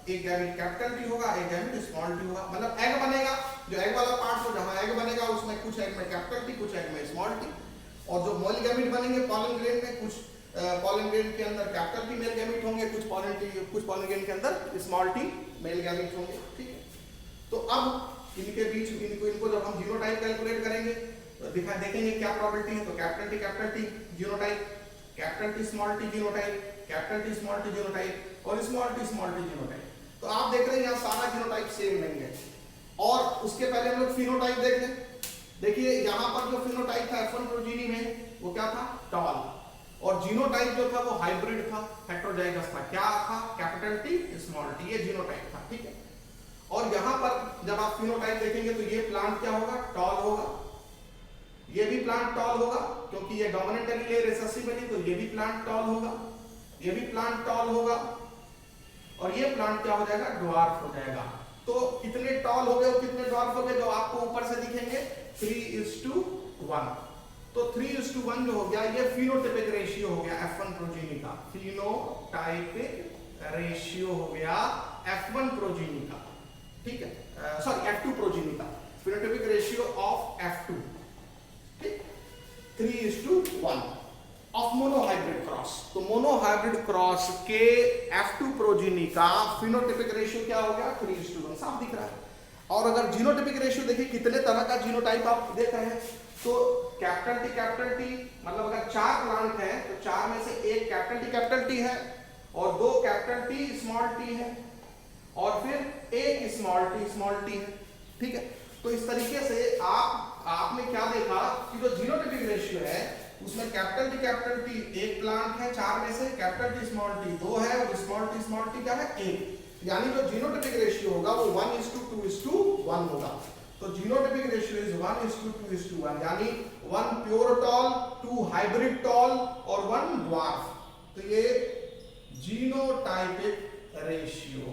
एक गैमीट कैपिटल टी होगा, एक गैमीट स्मॉल टी होगा, मतलब एग बनेगा, जो एग वाला पार्ट हो जहां एग बनेगा उसमें कुछ एग में कैपिटल टी, कुछ एग में स्मॉल टी, और जो मोल गैमीट बनेंगे पॉलन ग्रेन में, कुछ पॉलन ग्रेन के अंदर कैपिटल टी मेल गैमीट होंगे, कुछ पॉलन ग्रेन के अंदर स्मॉल टी मेल गैमीट होंगे, ठीक है। तो अब इनके बीच इनको जब हम जीनोटाइप कैलकुलेट करेंगे तो देखेंगे क्या प्रोबेबिलिटी है। तो capital T genotype, capital T small T genotype, capital T small T genotype और स्मॉल टी जीनोटाइप। तो आप देख रहे हैं यहाँ सारा जीनोटाइप सेम नहीं है। और उसके पहले हम लोग फिनोटाइप देख लें। देखिए यहाँ पर जो फिनोटाइप था F1 प्रोजीनी में वो क्या था, टॉल, और जीनोटाइप जो था वो हाइब्रिड था, हेटेरोजाइगस था। क्या था, कैपिटल टी स्मॉल टी, ये जीनोटाइप था, ठीक है। और यहाँ पर जब आप फिनोटाइप देखेंगे तो ये प्लांट क्या होगा, टॉल होगा, ये भी प्लांट टॉल होगा क्योंकि ये डोमिनेंट एलील है रिसेसिव एलील, तो ये भी प्लांट टॉल होगा, ये भी प्लांट टॉल होगा, और ये प्लांट क्या हो जाएगा, ड्वार्फ हो जाएगा। तो कितने टॉल हो गए और कितने ड्वार्फ हो गए जो आपको ऊपर से दिखेंगे, 3:1। तो 3:1 जो हो गया ये फिनोटाइपिक रेशियो हो गया F1 प्रोजीनी का, फिनोटाइपिक रेशियो हो गया F1 प्रोजीनी का, ठीक है, सॉरी F2 प्रोजीनी का, फिनोटाइपिक रेशियो ऑफ F2, ठीक, 3:1 ऑफ मोनोहाइब्रिड क्रॉस। तो मोनोहाइब्रिड क्रॉस के F2 प्रोजीनी का फिनोटाइपिक रेशियो क्या हो गया, 3:1, साफ दिख रहा है। और अगर जीनोटाइपिक रेशियो देखिए कितने तरह का जीनोटाइप आप देख रहे हैं, तो कैपिटल टी मतलब अगर 4 प्लांट है तो 4 में से एक कैपिटल टी है और 2 कैपिटल टी स्मॉल टी है और फिर एक स्मॉल टी है, ठीक है। तो इस तरीके से आपने क्या देखा कि जो जीनोटाइपिक रेशियो है उसमें कैपिटल टी एक प्लांट है, 4 में से कैपिटल टी स्मॉल टी 2 है और स्मॉल टी क्या है, 1। यानी जो जीनोटाइपिक रेशियो होगा वो 1:2:1 होगा। तो जीनोटाइपिक रेशियो इज 1:2:1, यानी 1 प्योर टॉल, 2 हाइब्रिड टॉल और 1 ड्वार्फ। तो ये जीनोटाइपिक रेशियो,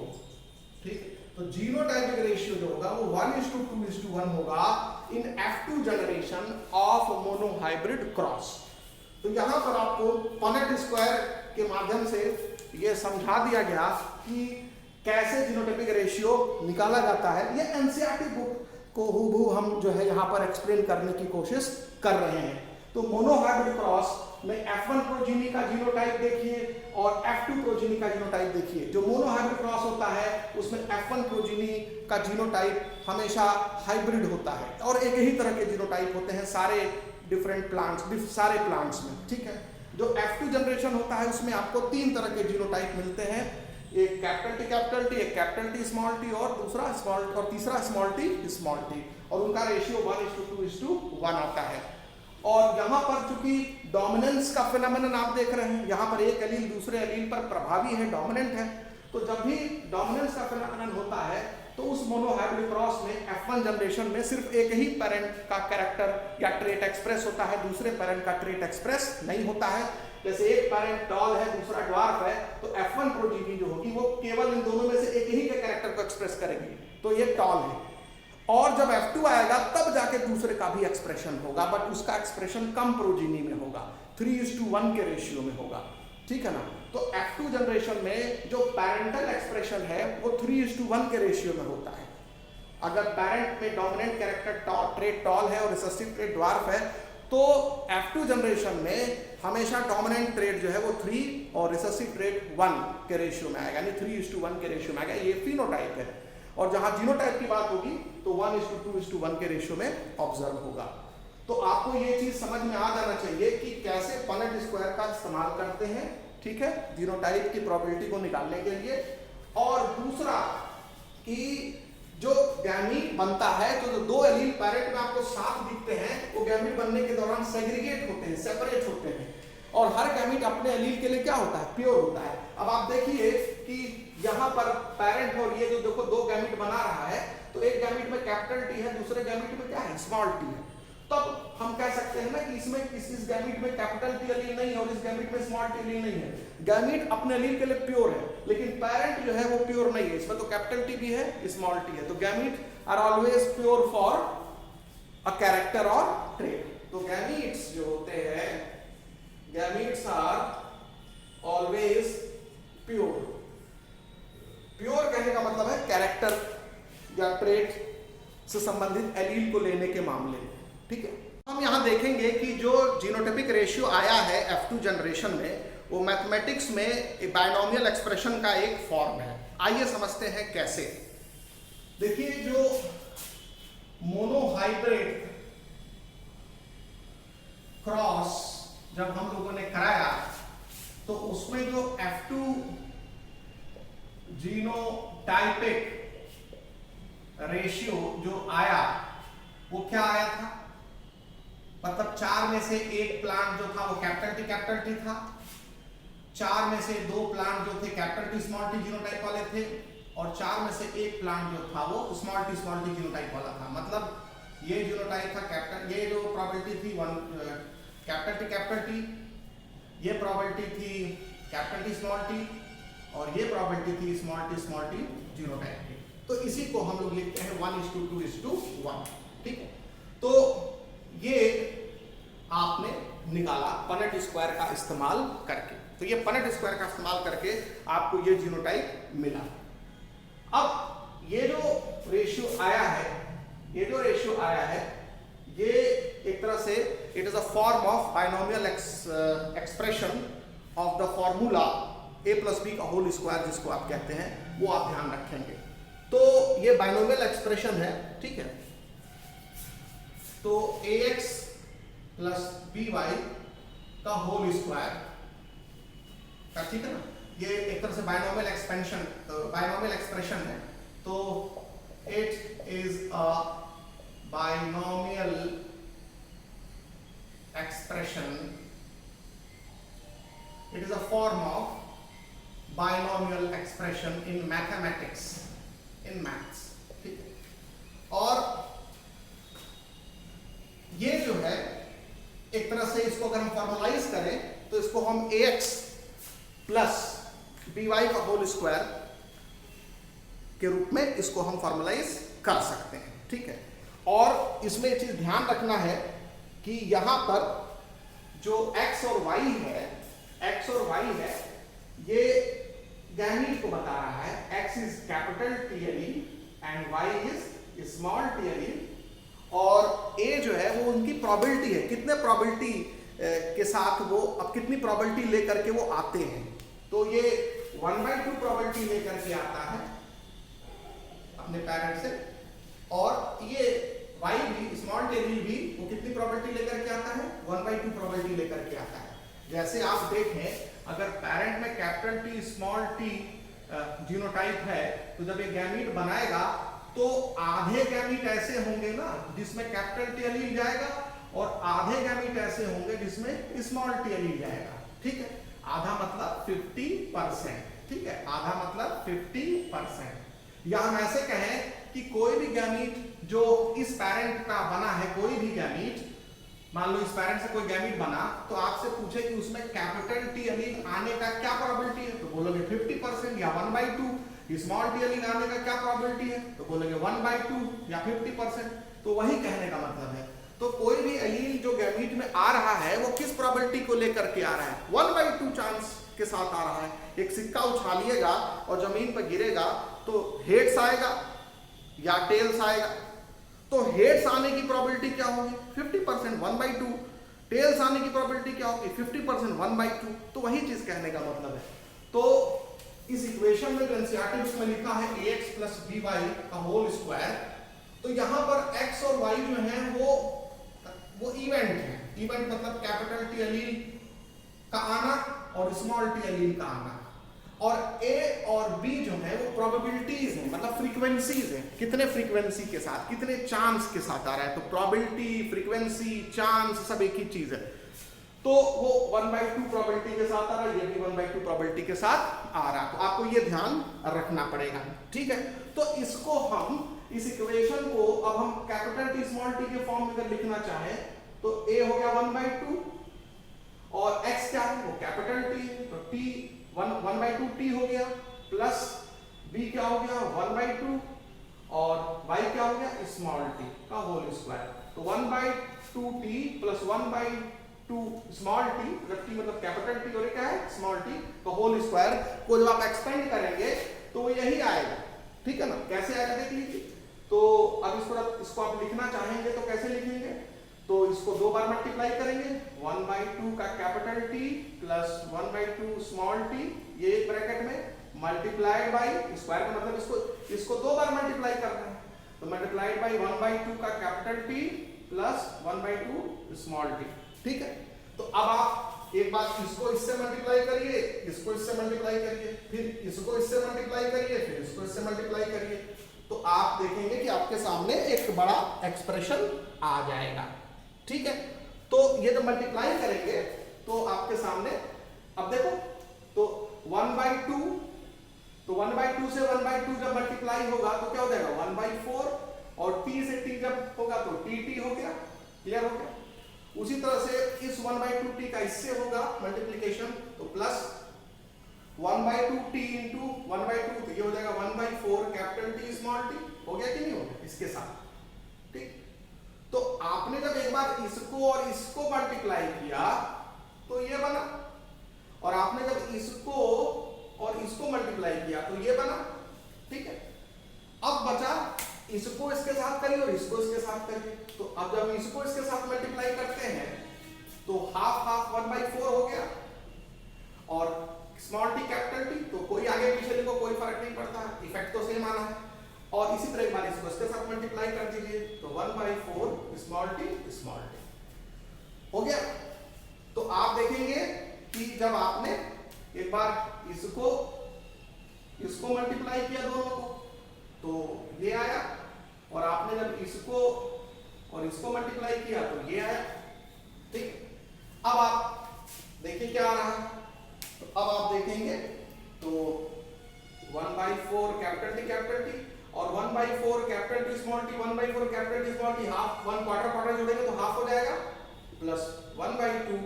ठीक है। तो जीनोटाइपिक रेशियो जो होगा वो 1:2:1 होगा इन F2 generation of monohybrid cross. तो यहां पर आपको पनेट स्क्वायर के माध्यम से ये समझा दिया गया कि कैसे जीनोटाइपिक रेशियो निकाला जाता है। ये एनसीईआरटी बुक को हूबहू हम जो है यहाँ पर एक्सप्लेन करने की कोशिश कर रहे हैं। तो मोनोहाइब्रिड क्रॉस में F1 प्रोजीनी का जीनोटाइप देखिए और F2 प्रोजीनी का जीनोटाइप देखिए। जो मोनोहाइब्रिड क्रॉस होता है उसमें F1 प्रोजीनी का जीनोटाइप हमेशा हाइब्रिड होता है और एक ही तरह के जीनोटाइप होते हैं सारे डिफरेंट प्लांट्स, सारे प्लांट्स में, ठीक है। जो F2 जनरेशन होता है उसमें आपको 3 तरह के जीनोटाइप मिलते हैं, एक कैपिटल टी, एक कैपिटल टी स्मॉल टी और तीसरा स्मॉल टी, और उनका रेशियो 1:2:1 आता है। और यहाँ पर चूंकि डोमिनेंस का फिनोमेनन आप देख रहे हैं, यहाँ पर एक एलील दूसरे एलील पर प्रभावी है, डोमिनेंट है। तो जब भी डोमिनेंस का फिनोमेनन होता है तो उस मोनोहाइब्रिड क्रॉस में F1 जनरेशन में सिर्फ एक ही पेरेंट का कैरेक्टर या ट्रेट एक्सप्रेस होता है, दूसरे पेरेंट का ट्रेट एक्सप्रेस नहीं होता है। जैसे एक पेरेंट टॉल है, दूसरा ड्वार्फ है, तो F1 प्रोजीनी जो होगी वो केवल इन दोनों में से एक ही के कैरेक्टर को एक्सप्रेस करेगी, तो ये टॉल है। और जब F2 आएगा तब जाके दूसरे का भी एक्सप्रेशन होगा, बट उसका एक्सप्रेशन कम प्रोजीनी में होगा, 3:1 के रेशियो में होगा, ठीक है ना। तो F2 जनरेशन में जो पैरेंटल एक्सप्रेशन है वो 3:1 के रेशियो में होता है। अगर पेरेंट में डोमिनेंट कैरेक्टर ट्रेट टॉल है और रिसेसिव ट्रेट ड्वार्फ है, तो F2 जनरेशन में हमेशा डोमिनेंट ट्रेट जो है वो 3 और रिसेसिव ट्रेट 1 के रेशियो में आएगा, यानी 3:1 के रेशियो में आएगा। ये फिनोटाइप है। और जहां जीनोटाइप की बात होगी तो 1:2:1 के रेशियो में ऑब्जर्व होगा। तो आपको ये चीज समझ में आ जाना चाहिए कि कैसे पनेट स्क्वायर का इस्तेमाल करते हैं, ठीक है, जीनोटाइप की प्रोबेबिलिटी को निकालने के लिए। और दूसरा कि जो गैमीट बनता है, तो जो दो एलील पैरेंट में आपको साथ दिखते हैं, वो गैमीट बनने के दौरान सेग्रीगेट होते हैं, सेपरेट होते हैं। और हर गैमीट अपने एलील के लिए क्या होता है, प्योर होता है। अब आप देखिए कि यहाँ पर पेरेंट और ये जो देखो दो गैमीट बना रहा है, तो एक गैमीट में कैपिटल टी है, दूसरे गैमीट में क्या है, स्मॉल टी है। तब हम कह सकते हैं ना कि इसमें इस गैमीट में कैपिटल टी एलील नहीं है और इस गैमीट में स्मॉल टी एलील नहीं है। गैमीट अपने एलील के लिए प्योर है, लेकिन पेरेंट जो है वो प्योर नहीं है, इसमें तो कैपिटल टी भी है, स्मॉल टी है। तो gamete are always pure for a character और ट्रेट। तो गैमीट्स जो होते हैं, gametes are always pure. Pure कहने का मतलब है कैरेक्टर या ट्रेट से संबंधित एलील को लेने के मामले में, ठीक है। हम यहां देखेंगे कि जो जीनोटाइपिक रेशियो आया है F2 जनरेशन में, वो मैथमेटिक्स में एक बायनोमियल एक्सप्रेशन का एक फॉर्म है। आइए समझते हैं कैसे। देखिए, जो मोनोहाइब्रिड क्रॉस जब हम लोगों ने कराया, तो उसमें जो F2 जीनोटाइपिक रेशियो जो आया, वो क्या आया था, मतलब 4 में से एक प्लांट जो था वो कैपिटल टी था, 4 में से 2 प्लांट जो थे capital T small T genotype वाले थे, और 4 में से एक प्लांट जो था वो स्मॉल टी जीनोटाइप वाला था। मतलब ये जीनोटाइप था कैपिटल, ये जो प्रोबेबिलिटी थी कैपिटल टी, ये प्रोबेबिलिटी थी कैपिटल टी स्मॉल टी, और ये प्रोबेबिलिटी थी स्मॉल टी जीनोटाइप की। तो इसी को हम लोग लिखते हैं 1:2:1, ठीक है। तो ये आपने निकाला पनेट स्क्वायर का इस्तेमाल करके। तो ये पनेट स्क्वायर का इस्तेमाल करके आपको ये जीनोटाइप मिला। अब ये जो रेशियो आया है, ये एक तरह से it is a form of binomial expression of the formula a + b का होल स्क्वायर, जिसको आप कहते हैं, वो आप ध्यान रखेंगे। तो ये बायनोमियल एक्सप्रेशन है, ठीक है। तो ax + by का होल स्क्वायर का, ठीक है ना, ये एक तरह से बायनोमियल एक्सप्रेशन है। तो it is a binomial expression, it is a form of binomial expression in mathematics, in maths, ठीक है। और ये जो है एक तरह से, इसको अगर हम फॉर्मलाइज करें तो इसको हम ax + by का होल स्क्वायर के रूप में इसको हम फॉर्मलाइज कर सकते हैं, ठीक है। और इसमें एक चीज ध्यान रखना है कि यहां पर जो x और y है, ये गैमीट को बता रहा है। x is capital T allele and y is small t allele, और a जो है वो उनकी प्रोबेबिलिटी है, कितने प्रोबेबिलिटी के साथ वो, अब कितनी प्रोबेबिलिटी लेकर के वो आते हैं। तो ये 1/2 प्रोबेबिलिटी लेकर के आता है अपने पेरेंट से, और ये y भी, स्मॉल t एलील भी, वो कितनी प्रोबेबिलिटी लेकर के आता है, 1/2 प्रोबेबिलिटी लेकर के आता है। जैसे आप देखें, अगर पेरेंट में capital T small T genotype है, तो जब ये गैमीट बनाएगा तो आधे गैमीट ऐसे होंगे ना जिसमें कैपिटल टी एलील जाएगा, और आधे गैमीट ऐसे होंगे जिसमें स्मॉल टी एलील जाएगा, ठीक है। आधा मतलब 50%, ठीक है, आधा मतलब 50%। या हम ऐसे कहें कि कोई भी गैमीट जो इस पैरेंट का बना है, कोई भी गैमीट, मान लो इस पैरेंट से कोई गैमीट बना, तो आपसे पूछे कि उसमें कैपिटल टी एलील आने का क्या प्रोबेबिलिटी है, तो बोलोगे 50% या 1/2। स्मॉल टी एलील आने का क्या प्रोबेबिलिटी है, तो बोलोगे 1/2 या 50%। तो वही कहने का मतलब है। तो कोई भी एलील जो गैमीट में आ रहा है वो किस प्रोबेबिलिटी को लेकर के आ रहा है, 1/2 चांस के साथ आ रहा है। एक सिक्का उछालिएगा और जमीन पर गिरेगा तो हेड्स आएगा या टेल्स आएगा। तो हेड्स आने की प्रोबेबिलिटी क्या होगी, 50%, 1/2। टेल्स आने की प्रोबेबिलिटी क्या होगी, 50%, 1/2। तो वही चीज कहने का मतलब है। तो इस इक्वेशन में जो एनसीईआरटी बुक में लिखा है ax + by का होल स्क्वायर, तो यहां पर x और y जो है वो इवेंट है। इवेंट मतलब कैपिटल टी एलील का आना और स्मॉल टी एलील का आना, और a और b जो है वो प्रोबेबिलिटीज हैं, मतलब फ्रीक्वेंसीज हैं। कितने फ्रीक्वेंसी के साथ, कितने चांस के साथ आ रहा है, तो प्रोबेबिलिटी, फ्रीक्वेंसी, चांस सब एक ही चीज है। तो वो 1/2 प्रोबेबिलिटी के साथ आ रहा है, ये भी 1/2 प्रोबेबिलिटी के साथ आ रहा है। तो आपको ये ध्यान रखना पड़ेगा, ठीक है। तो इसको हम, इस इक्वेशन को अब हम कैपिटल टी स्मॉल टी के फॉर्म में अगर लिखना चाहें तो a हो गया 1/2 और x क्या है, वो कैपिटल टी है, तो t 1/2 t हो गया, प्लस b क्या हो गया 1/2 और y क्या हो गया स्मॉल t का होल स्क्वायर। तो 1/2 t plus 1/2 small t, t मतलब कैपिटल टी और क्या है स्मॉल t का होल स्क्वायर को जब आप एक्सपेंड करेंगे तो वो यही आएगा, ठीक है ना। कैसे आएगा देख लीजिए। तो अब इसको आप लिखना चाहेंगे तो कैसे लिखेंगे, तो इसको 2 बार मल्टीप्लाई करेंगे, 1/2 का capital T plus 1/2 small t, ये एक ब्रैकेट में मल्टीप्लाइड बाय, स्क्वायर का मतलब इसको 2 बार मल्टीप्लाई करना है, तो मल्टीप्लाइड बाय 1/2 का capital T plus 1/2 small t, ठीक है। तो अब आप एक बार इसको इससे मल्टीप्लाई करिए, इसको इससे मल्टीप्लाई करिए, फिर इसको इससे मल्टीप्लाई करिए, फिर इसको इससे मल्टीप्लाई करिए, तो आप देखेंगे कि आपके सामने एक बड़ा एक्सप्रेशन आ जाएगा, ठीक है। तो ये जब मल्टीप्लाई करेंगे तो आपके सामने, अब देखो, तो 1/2, तो 1/2 से 1/2 जब मल्टीप्लाई होगा तो क्या हो जाएगा 1/4, और t से t जब होगा तो tt हो गया, क्लियर हो गया। उसी तरह से इस 1/2 t का इससे होगा मल्टीप्लिकेशन, तो प्लस 1/2 t इंटू 1/2, तो ये हो जाएगा 1/4 कैपिटल T स्मॉल t, हो गया कि नहीं हो गया इसके साथ, ठीक। तो आपने जब एक बार इसको और इसको मल्टीप्लाई किया तो ये बना, और आपने जब इसको और इसको मल्टीप्लाई किया तो ये बना, ठीक है। अब बचा इसको इसके साथ करिए और इसको इसके साथ करिए, तो अब जब इसको इसके साथ मल्टीप्लाई करते हैं तो हाफ हाफ 1/4 हो गया, और स्मॉल टी कैपिटल टी, तो कोई आगे पीछे लिखो कोई फर्क नहीं पड़ता, इफेक्ट तो सेम आना है। और इसी तरह एक बार इसको इसके साथ मल्टीप्लाई कर दीजिए, तो 1/4 स्मॉल टी हो गया। तो आप देखेंगे कि जब आपने एक बार इसको मल्टीप्लाई किया दोनों को तो ये आया, और आपने जब इसको और इसको मल्टीप्लाई किया तो ये आया, ठीक। अब आप देखिए क्या आ रहा है, तो अब आप देखेंगे तो 1/4 कैपिटल टी और 1/4 capital T small t, 1/4 capital T small t, half 1 quarter जोड़ेंगे तो हाफ हो जाएगा, प्लस 1/2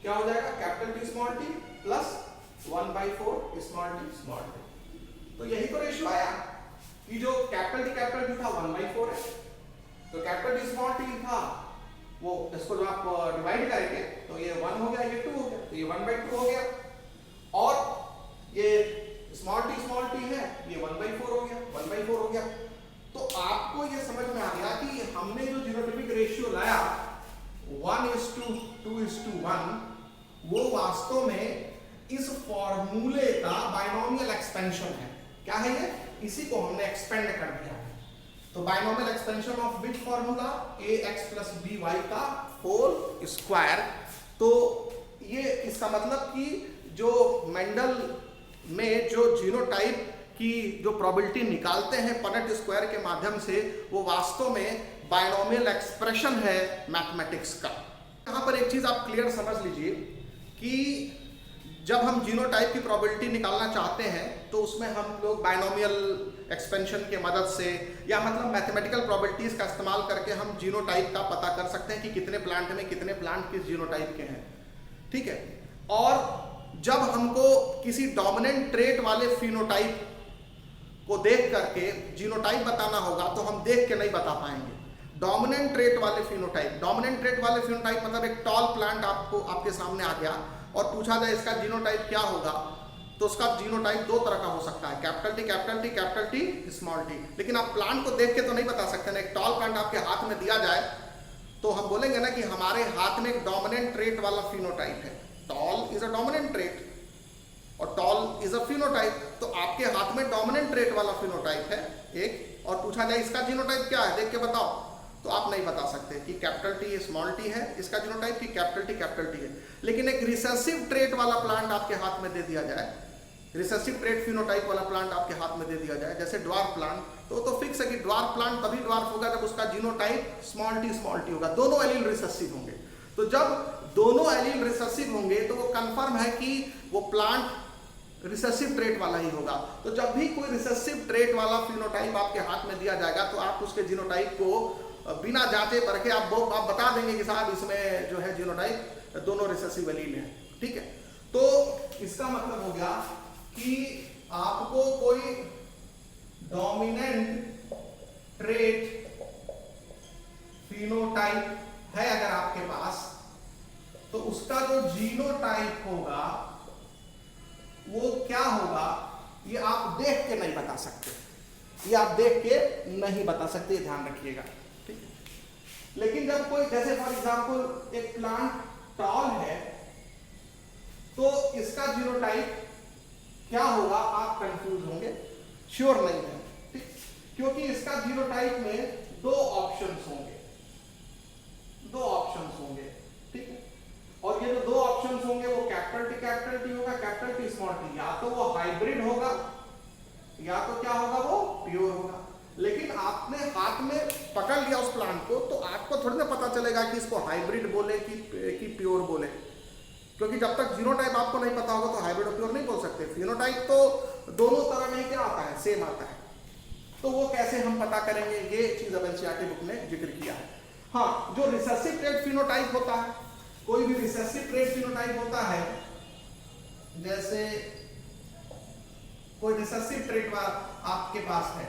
क्या हो जाएगा capital T small t plus 1/4 small t। तो यही तो रेशियो आया कि जो कैपिटल T था 1/4 है, तो कैपिटल T स्मॉल t था वो, इसको जब आप डिवाइड करेंगे तो ये 1 हो गया, ये 2 हो गया, तो ये 1/2 हो गया, और ये स्मॉल t है ये 1/4 हो गया, 1/4 हो गया। तो आपको ये समझ में आ गया कि हमने जो जीनोटाइपिक रेशियो लाया 1:2:1 वो वास्तव में इस फॉर्मूले का बाइनोमियल एक्सपेंशन है। क्या है ये, इसी को हमने एक्सपेंड कर दिया है। तो binomial expansion of which formula, ax + by का होल स्क्वायर। तो ये इसका मतलब कि जो मेंडल में जो जीनोटाइप की जो प्रोबेबिलिटी निकालते हैं पनेट स्क्वायर के माध्यम से, वो वास्तव में बाइनोमियल एक्सप्रेशन है मैथमेटिक्स का। यहाँ पर एक चीज आप क्लियर समझ लीजिए कि जब हम जीनोटाइप की प्रोबेबिलिटी निकालना चाहते हैं तो उसमें हम लोग बाइनोमियल एक्सपेंशन के मदद से या मतलब मैथमेटिकल प्रोबेबिलिटीज का इस्तेमाल करके हम जीनोटाइप का पता कर सकते हैं कि कितने प्लांट में कितने प्लांट किस जीनोटाइप के हैं, ठीक है। और जब हमको किसी डोमिनेंट ट्रेट वाले फिनोटाइप को देख करके जीनोटाइप बताना होगा तो हम देख के नहीं बता पाएंगे। डोमिनेंट ट्रेट वाले फिनोटाइप मतलब एक टॉल प्लांट आपको आपके सामने आ गया और पूछा जाए इसका जीनोटाइप क्या होगा, तो उसका जीनोटाइप दो तरह का हो सकता है, कैपिटल टी स्मॉल टी। लेकिन आप प्लांट को देख के तो नहीं बता सकते ना। एक टॉल प्लांट आपके हाथ में दिया जाए तो हम बोलेंगे ना कि हमारे हाथ में एक डोमिनेंट ट्रेट वाला फिनोटाइप है। Tall is a dominant trait और टॉल इज अ फिनोटाइप। तो आपके हाथ में डोमिनेंट ट्रेट वाला फिनोटाइप है एक, और पूछा जाए इसका जीनोटाइप क्या है, देख के बताओ, तो आप नहीं बता सकते कि कैपिटल टी स्मॉल टी है इसका जीनोटाइप कि कैपिटल टी है। लेकिन एक रिसेसिव ट्रेट वाला प्लांट आपके हाथ में दे दिया जाए, रिसेसिव ट्रेट फिनोटाइप वाला प्लांट आपके हाथ में दे दिया जाए, जैसे ड्वार्फ प्लांट, तो फिक्स है कि ड्वार्फ प्लांट तभी ड्वार्फ होगा जब उसका जीनोटाइप स्मॉल टी होगा, दोनों एलील रिसेसिव होंगे। तो जब दोनों एलील रिसेसिव होंगे तो वो कंफर्म है कि वो प्लांट रिसेसिव ट्रेट वाला ही होगा। तो जब भी कोई रिसेसिव ट्रेट वाला फिनोटाइप आपके हाथ में दिया जाएगा तो आप उसके जीनोटाइप को बिना जांचे परखे आप बता देंगे कि साहब इसमें जो है जीनोटाइप दोनों रिसेसिव एलील है, ठीक है। तो इसका मतलब हो गया कि आपको कोई डोमिनेंट ट्रेट फिनोटाइप है अगर आपके पास, तो उसका जो जीनोटाइप होगा वो क्या होगा ये आप देख के नहीं बता सकते, ये आप देख के नहीं बता सकते, ध्यान रखिएगा, ठीक है। लेकिन जब कोई जैसे फॉर एग्जांपल एक प्लांट टॉल है तो इसका जीनोटाइप क्या होगा आप कंफ्यूज होंगे, श्योर नहीं है, ठीक, क्योंकि इसका जीनोटाइप में दो ऑप्शंस होंगे, ठीक है। और ये जो दो ऑप्शंस होंगे वो कैपिटल टी होगा, कैपिटल टी स्मॉल टी, या तो वो हाइब्रिड होगा या तो क्या होगा वो प्योर होगा। लेकिन आपने हाथ में पकड़ लिया उस प्लांट को तो आपको थोड़ी ना पता चलेगा कि इसको हाइब्रिड बोले कि प्योर बोले, क्योंकि जब तक जीनोटाइप आपको नहीं पता होगा तो हाइब्रिड और प्योर नहीं बोल सकते। फिनोटाइप तो दोनों तरह में क्या आता है, सेम आता है। तो वो कैसे हम पता करेंगे, ये चीज अब एनसीईआरटी बुक ने जिक्र किया है। हाँ, जो रिसेसिव ट्रेट फिनोटाइप होता है, कोई भी रिसेसिव ट्रेट फिनोटाइप होता है, जैसे कोई रिसेसिव ट्रेट आपके पास है,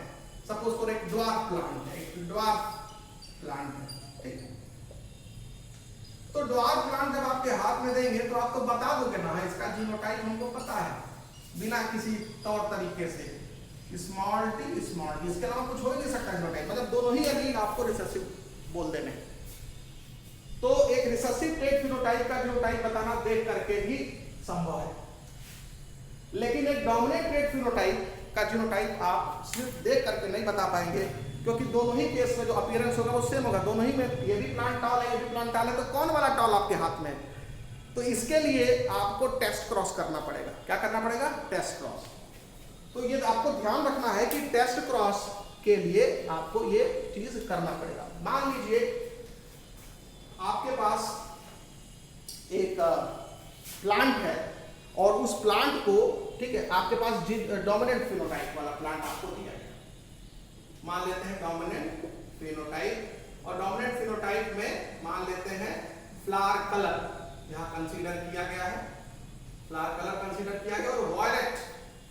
सपोज फॉर एक ड्वार्फ प्लांट है, ठीक है। तो ड्वार्फ प्लांट जब आपके हाथ में देंगे तो आप तो बता दोगे ना इसका जीनोटाइप हमको पता है बिना किसी तौर तरीके से, स्मॉल टी, इसके अलावा कुछ हो ही नहीं सकता जीनोटाइप, मतलब दोनों ही एलील आपको रिसेसिव बोल देने। तो एक रिसेसिव ट्रेट फिनोटाइप का जीनोटाइप बताना देख करके ही संभव है, लेकिन एक डोमिनेंट ट्रेट फिनोटाइप का जीनोटाइप आप सिर्फ देख करके नहीं बता पाएंगे, क्योंकि दोनों ही केस में जो अपीयरेंस होगा वो सेम होगा, दोनों ही में ये भी प्लांट टॉल है ये भी प्लांट टॉल है, तो कौन वाला टॉल आपके हाथ में है। तो इसके लिए आपको टेस्ट क्रॉस करना पड़ेगा। क्या करना पड़ेगा, टेस्ट क्रॉस। तो ये आपको ध्यान रखना है कि टेस्ट क्रॉस के लिए आपको ये चीज करना पड़ेगा। मान लीजिए आपके पास एक प्लांट है और उस प्लांट को, ठीक है, आपके पास डोमिनेंट फिनोटाइप वाला प्लांट आपको दिया है, मान लेते हैं डोमिनेंट फिनोटाइप, और डोमिनेंट फिनोटाइप में मान लेते हैं फ्लावर कलर यहां कंसीडर किया गया है, फ्लावर कलर कंसीडर किया गया, और वॉयलेट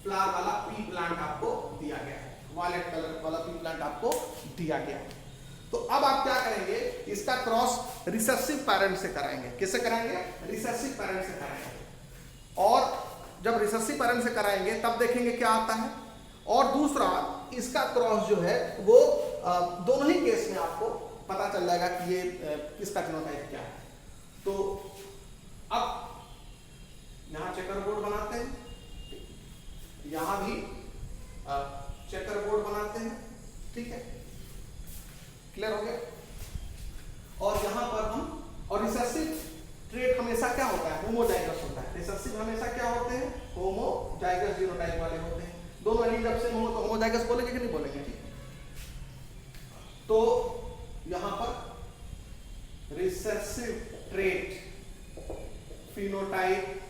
फ्लावर वाला पी प्लांट आपको दिया गया है, वॉयलेट कलर वाला पी प्लांट आपको दिया गया है। तो अब आप क्या करेंगे, इसका क्रॉस रिसेसिव पेरेंट से कराएंगे। किससे कराएंगे, रिसेसिव पेरेंट से कराएंगे। और जब रिसेसिव पेरेंट से कराएंगे तब देखेंगे क्या आता है। और दूसरा, इसका क्रॉस जो है वो दोनों ही केस में आपको पता चल जाएगा कि ये किसका जीनोटाइप क्या है। तो अब यहां चेकर बोर्ड बनाते हैं, यहां भी चेकर बोर्ड बनाते हैं, ठीक है, क्लियर हो गया। और यहां पर हम, और रिसेसिव ट्रेट हमेशा क्या होता है, होमोजाइगस होता है। रिसेसिव हमेशा क्या होते हैं, होमोजाइगस जीनोटाइप वाले होते हैं। दोनों एलील जब से हो तो होमोजाइगस बोलेंगे कि नहीं बोलेंगे, ठीक है। तो यहां पर रिसेसिव ट्रेट फिनोटाइप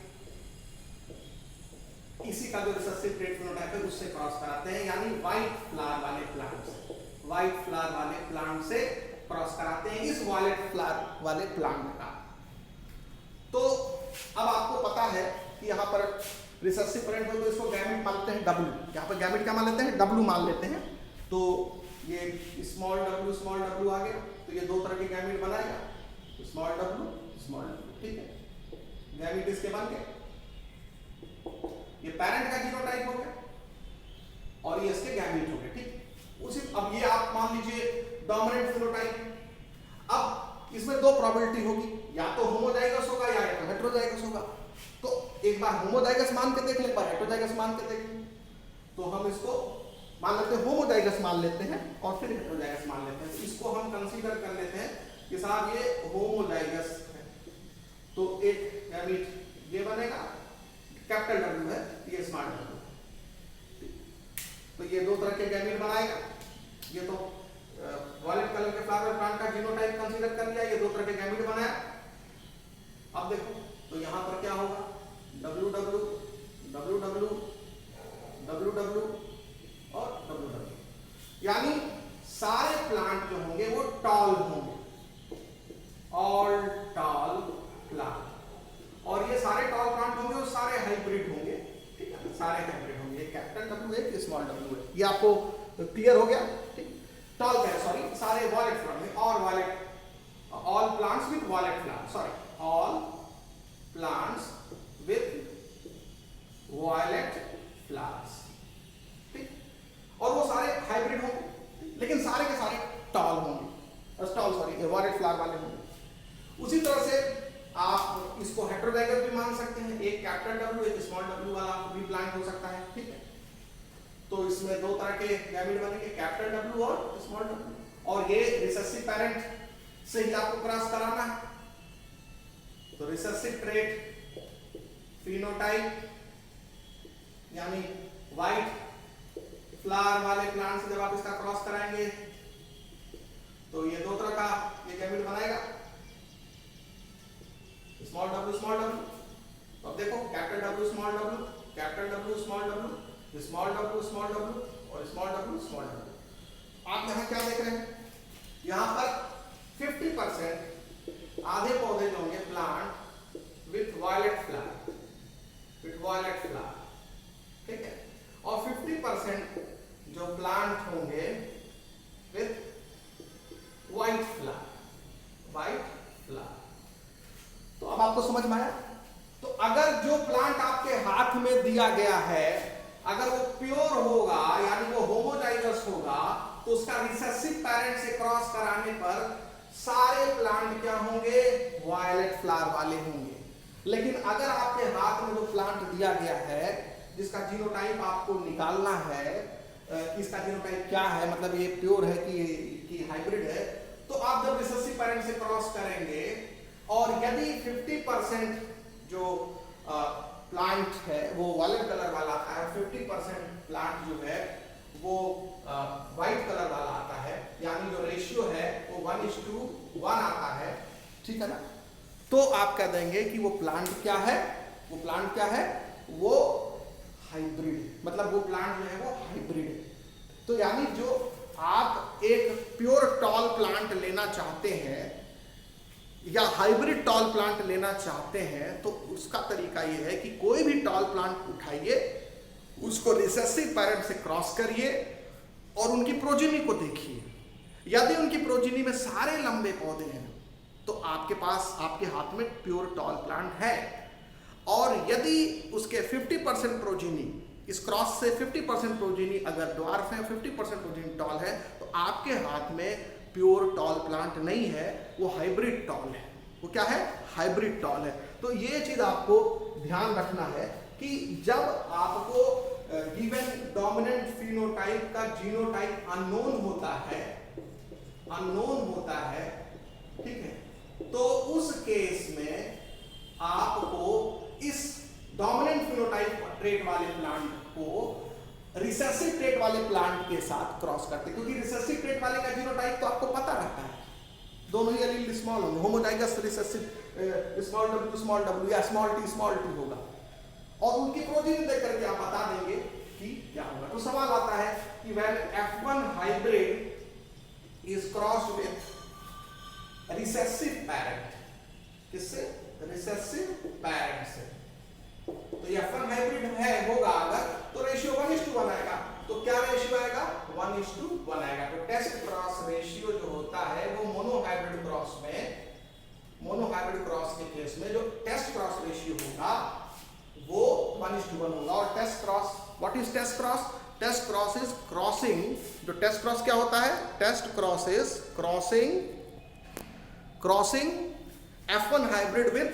इसी का जो रिसेसिव ट्रेट फिनोटाइप है उससे क्रॉस कराते हैं, यानी व्हाइट फ्लावर वाले प्लांट से, व्हाइट फ्लावर वाले प्लांट से क्रॉस कराते हैं इस वायलेट फ्लावर वाले प्लांट का। तो अब आपको पता है कि यहाँ पर रिसेसिव पेरेंट हो तो इसको गैमेट मान लेते हैं W, यहाँ पर गैमेट क्या मान लेते हैं, W मान लेते हैं। तो ये स्मॉल w आ गया, तो ये दो तरह के गैमेट बनाएगा, स्मॉल w, ठीक है, गैमेट इसके बन गए। ये पेरेंट का जीनोटाइप हो गया और ये इसके गैमेट हो गए, ठीक। उसी अब ये आप मान लीजिए डोमिनेंट फिनोटाइप। अब इसमें दो प्रोबेबिलिटी होगी, या तो होमोजाइगस होगा या तो हेटेरोजाइगस होगा। तो एक बार होमोजाइगस मान के देख लें, एक बार हेटेरोजाइगस मान के देख लें। तो हम इसको मान लेते हैं होमोजाइगस मान लेते हैं और फिर हेटेरोजाइगस मान लेते हैं। तो इसको हम कंसीडर कर लेते हैं कि साहब ये होमोजाइगस है, तो एक गैमेट ये बनेगा, कैपिटल W है, ये स्मॉल w। तो ये दो तरह के गैमेट बनाएगा। ये तो वायलेट कलर के फ्लावर प्लांट का जीनोटाइप कंसीडर कर लिया, ये दो तरह के गैमेट बनाया। अब देखो तो यहाँ पर क्या होगा, WW, WW, WW और WW, यानी सारे प्लांट जो होंगे वो टॉल होंगे, ऑल टॉल प्लांट। और ये सारे टॉल प्लांट होंगे वो सारे हाइब्रिड होंगे, ठीक है, सारे हाइब्रिड होंगे। ये कैपिटल W है, स्मॉल w है। ये आपको क्लियर हो गया, ठीक। टॉल क्या है, सॉरी, सारे वायलेट फ्लावर और violet, all plants with violet flower, sorry, all plants with violet flowers, ठीक। और वो सारे हाइब्रिड होंगे, लेकिन सारे के सारे टॉल होंगे, सॉरी वायलेट फ्लावर वाले होंगे। उसी तरह से आप इसको हेटेरोजाइगस भी मान सकते हैं, एक कैपिटल W एक स्मॉल w वाला भी प्लांट हो सकता है, ठीक है। तो इसमें दो तरह के गैमेट बनेंगे, कैपिटल W और स्मॉल w, और ये रिसेसिव पेरेंट से ही आपको क्रॉस कराना है। तो रिसेसिव ट्रेट फिनोटाइप यानी व्हाइट फ्लावर वाले प्लांट से जब आप इसका क्रॉस कराएंगे तो ये दो तरह का ये गैमेट बनाएगा, स्मॉल w। तो अब देखो capital W small w, capital W small w, small w और स्मॉल w। आप यहाँ क्या देख रहे हैं, यहाँ पर 50% आधे पौधे जो होंगे प्लांट विथ वायलेट फ्लावर, ठीक है, और 50% जो प्लांट होंगे विथ व्हाइट फ्लावर। तो अब आपको समझ में आया। तो अगर जो प्लांट आपके हाथ में दिया गया है अगर वो प्योर होगा यानी वो होमोजाइगस होगा तो उसका रिसेसिव पेरेंट से क्रॉस कराने पर सारे प्लांट क्या होंगे, वायलेट फ्लावर वाले होंगे। लेकिन अगर आपके हाथ में जो प्लांट दिया गया है जिसका जीनोटाइप आपको निकालना है कि इसका जीनोटाइप क्या है, मतलब ये प्योर है कि हाइब्रिड है, तो आप जब रिसेसिव पेरेंट से क्रॉस करेंगे और यदि 50% जो प्लांट है वो वायलेट कलर वाला आता है, 50% प्लांट जो है वो व्हाइट कलर वाला आता है, यानी जो रेशियो है वो 1:1 आता है, ठीक है ना। तो आप कह देंगे कि वो प्लांट क्या है, वो हाइब्रिड, मतलब वो प्लांट जो है वो हाइब्रिड है। तो यानी जो आप एक प्योर टॉल प्लांट लेना चाहते हैं या हाइब्रिड टॉल प्लांट लेना चाहते हैं तो उसका तरीका ये है कि कोई भी टॉल प्लांट उठाइए, उसको रिसेसिव पेरेंट से क्रॉस करिए और उनकी प्रोजेनी को देखिए। यदि उनकी प्रोजेनी में सारे लंबे पौधे हैं तो आपके पास आपके हाथ में प्योर टॉल प्लांट है, और यदि उसके 50% प्रोजेनी इस क्रॉस से 50% प्रोजेनी अगर ड्वार्फ है, 50% प्रोजेनी टॉल है, तो आपके हाथ में प्योर टॉल प्लांट नहीं है, वो हाइब्रिड टॉल है। वो क्या है, हाइब्रिड टॉल है। तो ये चीज आपको ध्यान रखना है कि जब आपको गिवन डोमिनेंट फिनोटाइप का जीनोटाइप अननोन होता है, ठीक है, तो उस केस में आपको इस डोमिनेंट फिनोटाइप ट्रेट वाले प्लांट को रिसेसिव ट्रेट वाले प्लांट के साथ क्रॉस करते, क्योंकि रिसेसिव ट्रेट वाले का जीनोटाइप तो आपको पता रहता है, दोनों ही एलील स्मॉल होंगे, होमोजाइगस रिसेसिव स्मॉल w या स्मॉल t होगा। और उनकी प्रोजीनी देख करके आप बता देंगे कि क्या होगा। तो सवाल आता है कि when F1 hybrid is crossed with recessive parent, किससे? रिसेसिव पैरेंट से। तो F1 हाइब्रिड है होगा अगर, तो रेशियो 1:1 आएगा। तो क्या रेशियो आएगा? 1:1 आएगा। तो टेस्ट क्रॉस रेशियो जो होता है वो मोनोहाइब्रिड क्रॉस में, मोनोहाइब्रिड क्रॉस के केस में जो टेस्ट क्रॉस रेशियो होगा वो 1:1 होगा। और test cross, what is test cross? Test cross is crossing, जो टेस्ट क्रॉस क्या होता है? Test cross is crossing F1 hybrid with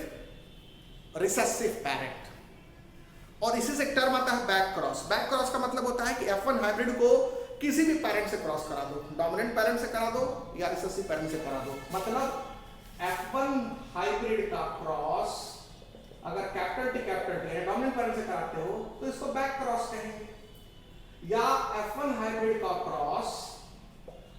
recessive parent. और इसी से एक टर्म आता है बैक क्रॉस। बैक क्रॉस का मतलब होता है कि F1 हाइब्रिड को किसी भी पैरेंट से क्रॉस करा दो, डोमिनेंट पैरेंट से करा दो या रिसेसिव पैरेंट से करा दो। मतलब F1 हाइब्रिड का क्रॉस अगर capital T capital T dominant parent से कराते हो तो इसको बैक क्रॉस कहेंगे, या F1 हाइब्रिड का क्रॉस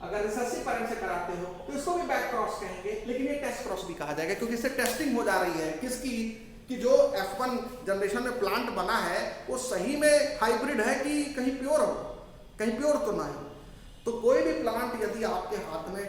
अगर रिसेसिव पैरेंट से कराते हो तो इसको भी बैक क्रॉस कहेंगे। लेकिन ये टेस्ट क्रॉस भी कहा जाएगा क्योंकि इससे टेस्टिंग हो जा रही है किसकी? कि जो F1 जनरेशन में प्लांट बना है वो सही में हाइब्रिड है कि कहीं प्योर हो, कहीं प्योर तो ना हो। तो कोई भी प्लांट यदि आपके हाथ में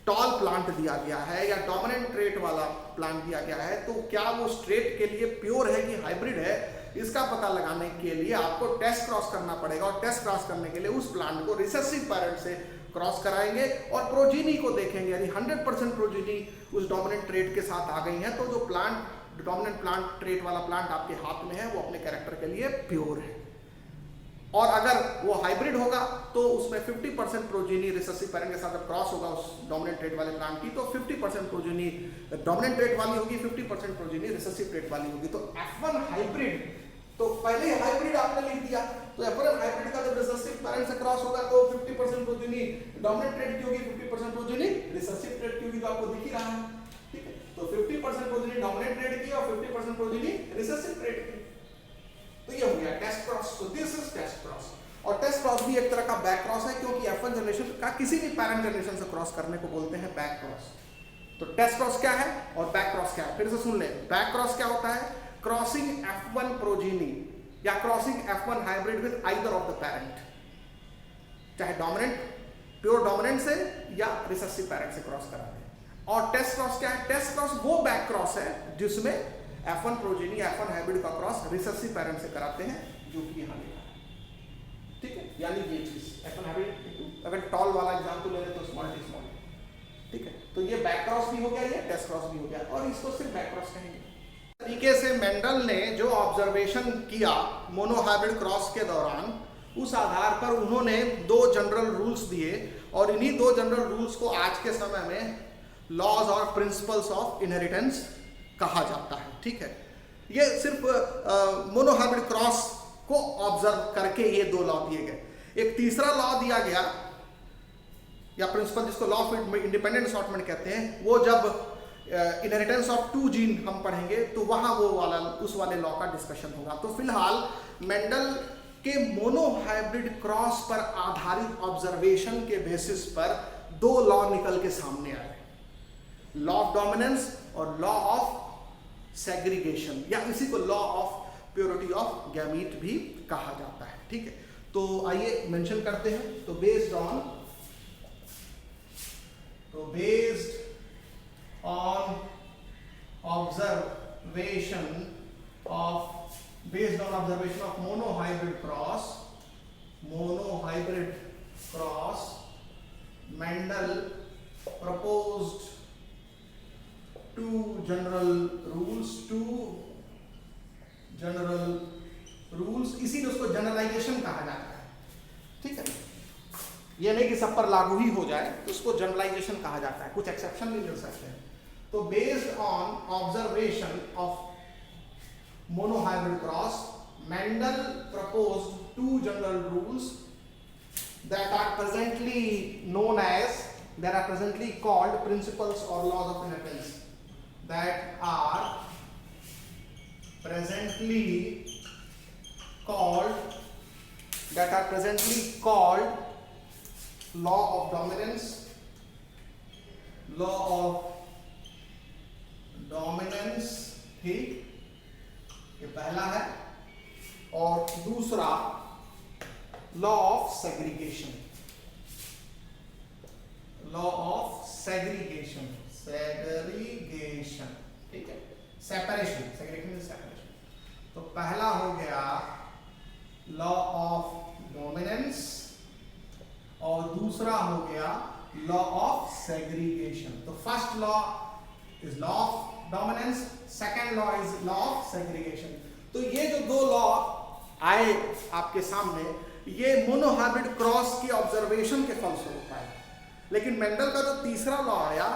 टॉल प्लांट दिया गया है या डोमिनेंट ट्रेट वाला प्लांट दिया गया है तो क्या वो स्ट्रेट के लिए प्योर है कि हाइब्रिड है, इसका पता लगाने के लिए आपको टेस्ट क्रॉस करना पड़ेगा। और टेस्ट क्रॉस करने के लिए उस प्लांट को रिसेसिव पैरेंट से क्रॉस कराएंगे और प्रोजीनी को देखेंगे। यदि 100% प्रोजीनी उस डोमिनेंट ट्रेट के साथ आ गई है तो जो प्लांट डोमिनेंट प्लांट ट्रेट वाला प्लांट आपके हाथ में है वो अपने कैरेक्टर के लिए प्योर है। और अगर वो हाइब्रिड होगा तो उसमें 50% प्रोजीनी रिसेसिव पैरेंट के साथ जब क्रॉस होगा उस डोमिनेंट ट्रेट वाले प्लांट की तो 50% प्रोजीनी डोमिनेंट ट्रेट वाली होगी, 50% प्रोजीनी रिसेसिव ट्रेट वाली होगी। तो F1 हाइब्रिड, तो पहले हाइब्रिड आपने लिख दिया, तो F1 हाइब्रिड का जब रिसेसिव पैरेंट से क्रॉस होगा तो 50% प्रोजीनी डोमिनेंट ट्रेट की होगी, 50% प्रोजीनी रिसेसिव ट्रेट की होगी। तो आपको दिख ही रहा है, ठीक है। तो 50% प्रोजीनी डोमिनेंट ट्रेट की और 50% प्रोजीनी रिसेसिव ट्रेट की। तो ये हो गया टेस्ट क्रॉस। तो दिस इज टेस्ट क्रॉस। और टेस्ट क्रॉस भी एक तरह का बैक क्रॉस है क्योंकि F1 जनरेशन का किसी भी पैरेंट जनरेशन से क्रॉस करने को बोलते हैं बैक क्रॉस। तो टेस्ट क्रॉस क्या है और बैक क्रॉस क्या है, फिर से सुन ले। बैक क्रॉस क्या होता है? क्रॉसिंग F1 प्रोजीनी या crossing F1 hybrid with either of the parent, चाहे डोमिनेंट प्योर डोमिनेंट से या रिसेसिव पैरेंट से क्रॉस करा दे। और टेस्ट क्रॉस क्या है? टेस्ट क्रॉस वो बैक क्रॉस है जिसमें F1 प्रोजीनी F1 हाइब्रिड का क्रॉस रिसेसिव पैरेंट से कराते हैं, जो कि यहां लिखा है, ठीक है। यानी ये चीज F1 हाइब्रिड, अगर टॉल वाला एग्जांपल ले तो स्मॉल टी स्मॉल, ठीक है। तो ये बैक क्रॉस भी हो गया, ये टेस्ट क्रॉस भी हो गया और इसको सिर्फ बैक क्रॉस कहेंगे। तरीके से मेंडल ने जो ऑब्जर्वेशन किया मोनोहाइब्रिड क्रॉस के दौरान, उस आधार पर उन्होंने 2 जनरल रूल्स दिए और इन्हीं 2 जनरल रूल्स को आज के समय में लॉज और प्रिंसिपल्स ऑफ इनहेरिटेंस कहा जाता है, ठीक है। ये सिर्फ मोनोहाइब्रिड क्रॉस को ऑब्जर्व करके ये 2 लॉ दिए गए। एक तीसरा लॉ दिया गया या प्रिंसिपल जिसको लॉ ऑफ इंडिपेंडेंट असॉर्टमेंट कहते हैं, वो जब इनहेरिटेंस ऑफ 2 जीन हम पढ़ेंगे तो वहां वो वाला उस वाले लॉ का डिस्कशन होगा। तो फिलहाल मेंडल के मोनोहाइब्रिड क्रॉस पर आधारित ऑब्जर्वेशन के बेसिस पर 2 लॉ निकल के सामने आए, लॉ ऑफ डोमिनेंस और लॉ ऑफ सेग्रीगेशन, या इसी को law of purity of gamete भी कहा जाता है, ठीक है। तो आइए मेंशन करते हैं। तो based on observation of monohybrid cross Mendel proposed 2 general rules, इसीलिए उसको जनरलाइजेशन कहा जाता है, ठीक है। ये नहीं कि सब पर लागू ही हो जाए, तो उसको जनरलाइजेशन कहा जाता है, कुछ एक्सेप्शन भी मिल सकते हैं। तो based on observation of monohybrid cross, Mendel proposed 2 general rules that are presently called principles or laws of inheritance, that are presently called law of dominance, ठीक, ये पहला है। और दूसरा law of segregation, law of segregation, segregation, ठीक है, separation, segregation separation. तो पहला हो गया लॉ ऑफ डोमिनेंस और दूसरा हो गया लॉ ऑफ सेग्रीगेशन। तो first law is law of dominance, second law is law of segregation. तो ये जो दो लॉ आए आपके सामने, ये मोनोहाइब्रिड क्रॉस की ऑब्जर्वेशन के फलस्वरूप आए। लेकिन मेंडल का जो तीसरा लॉ आया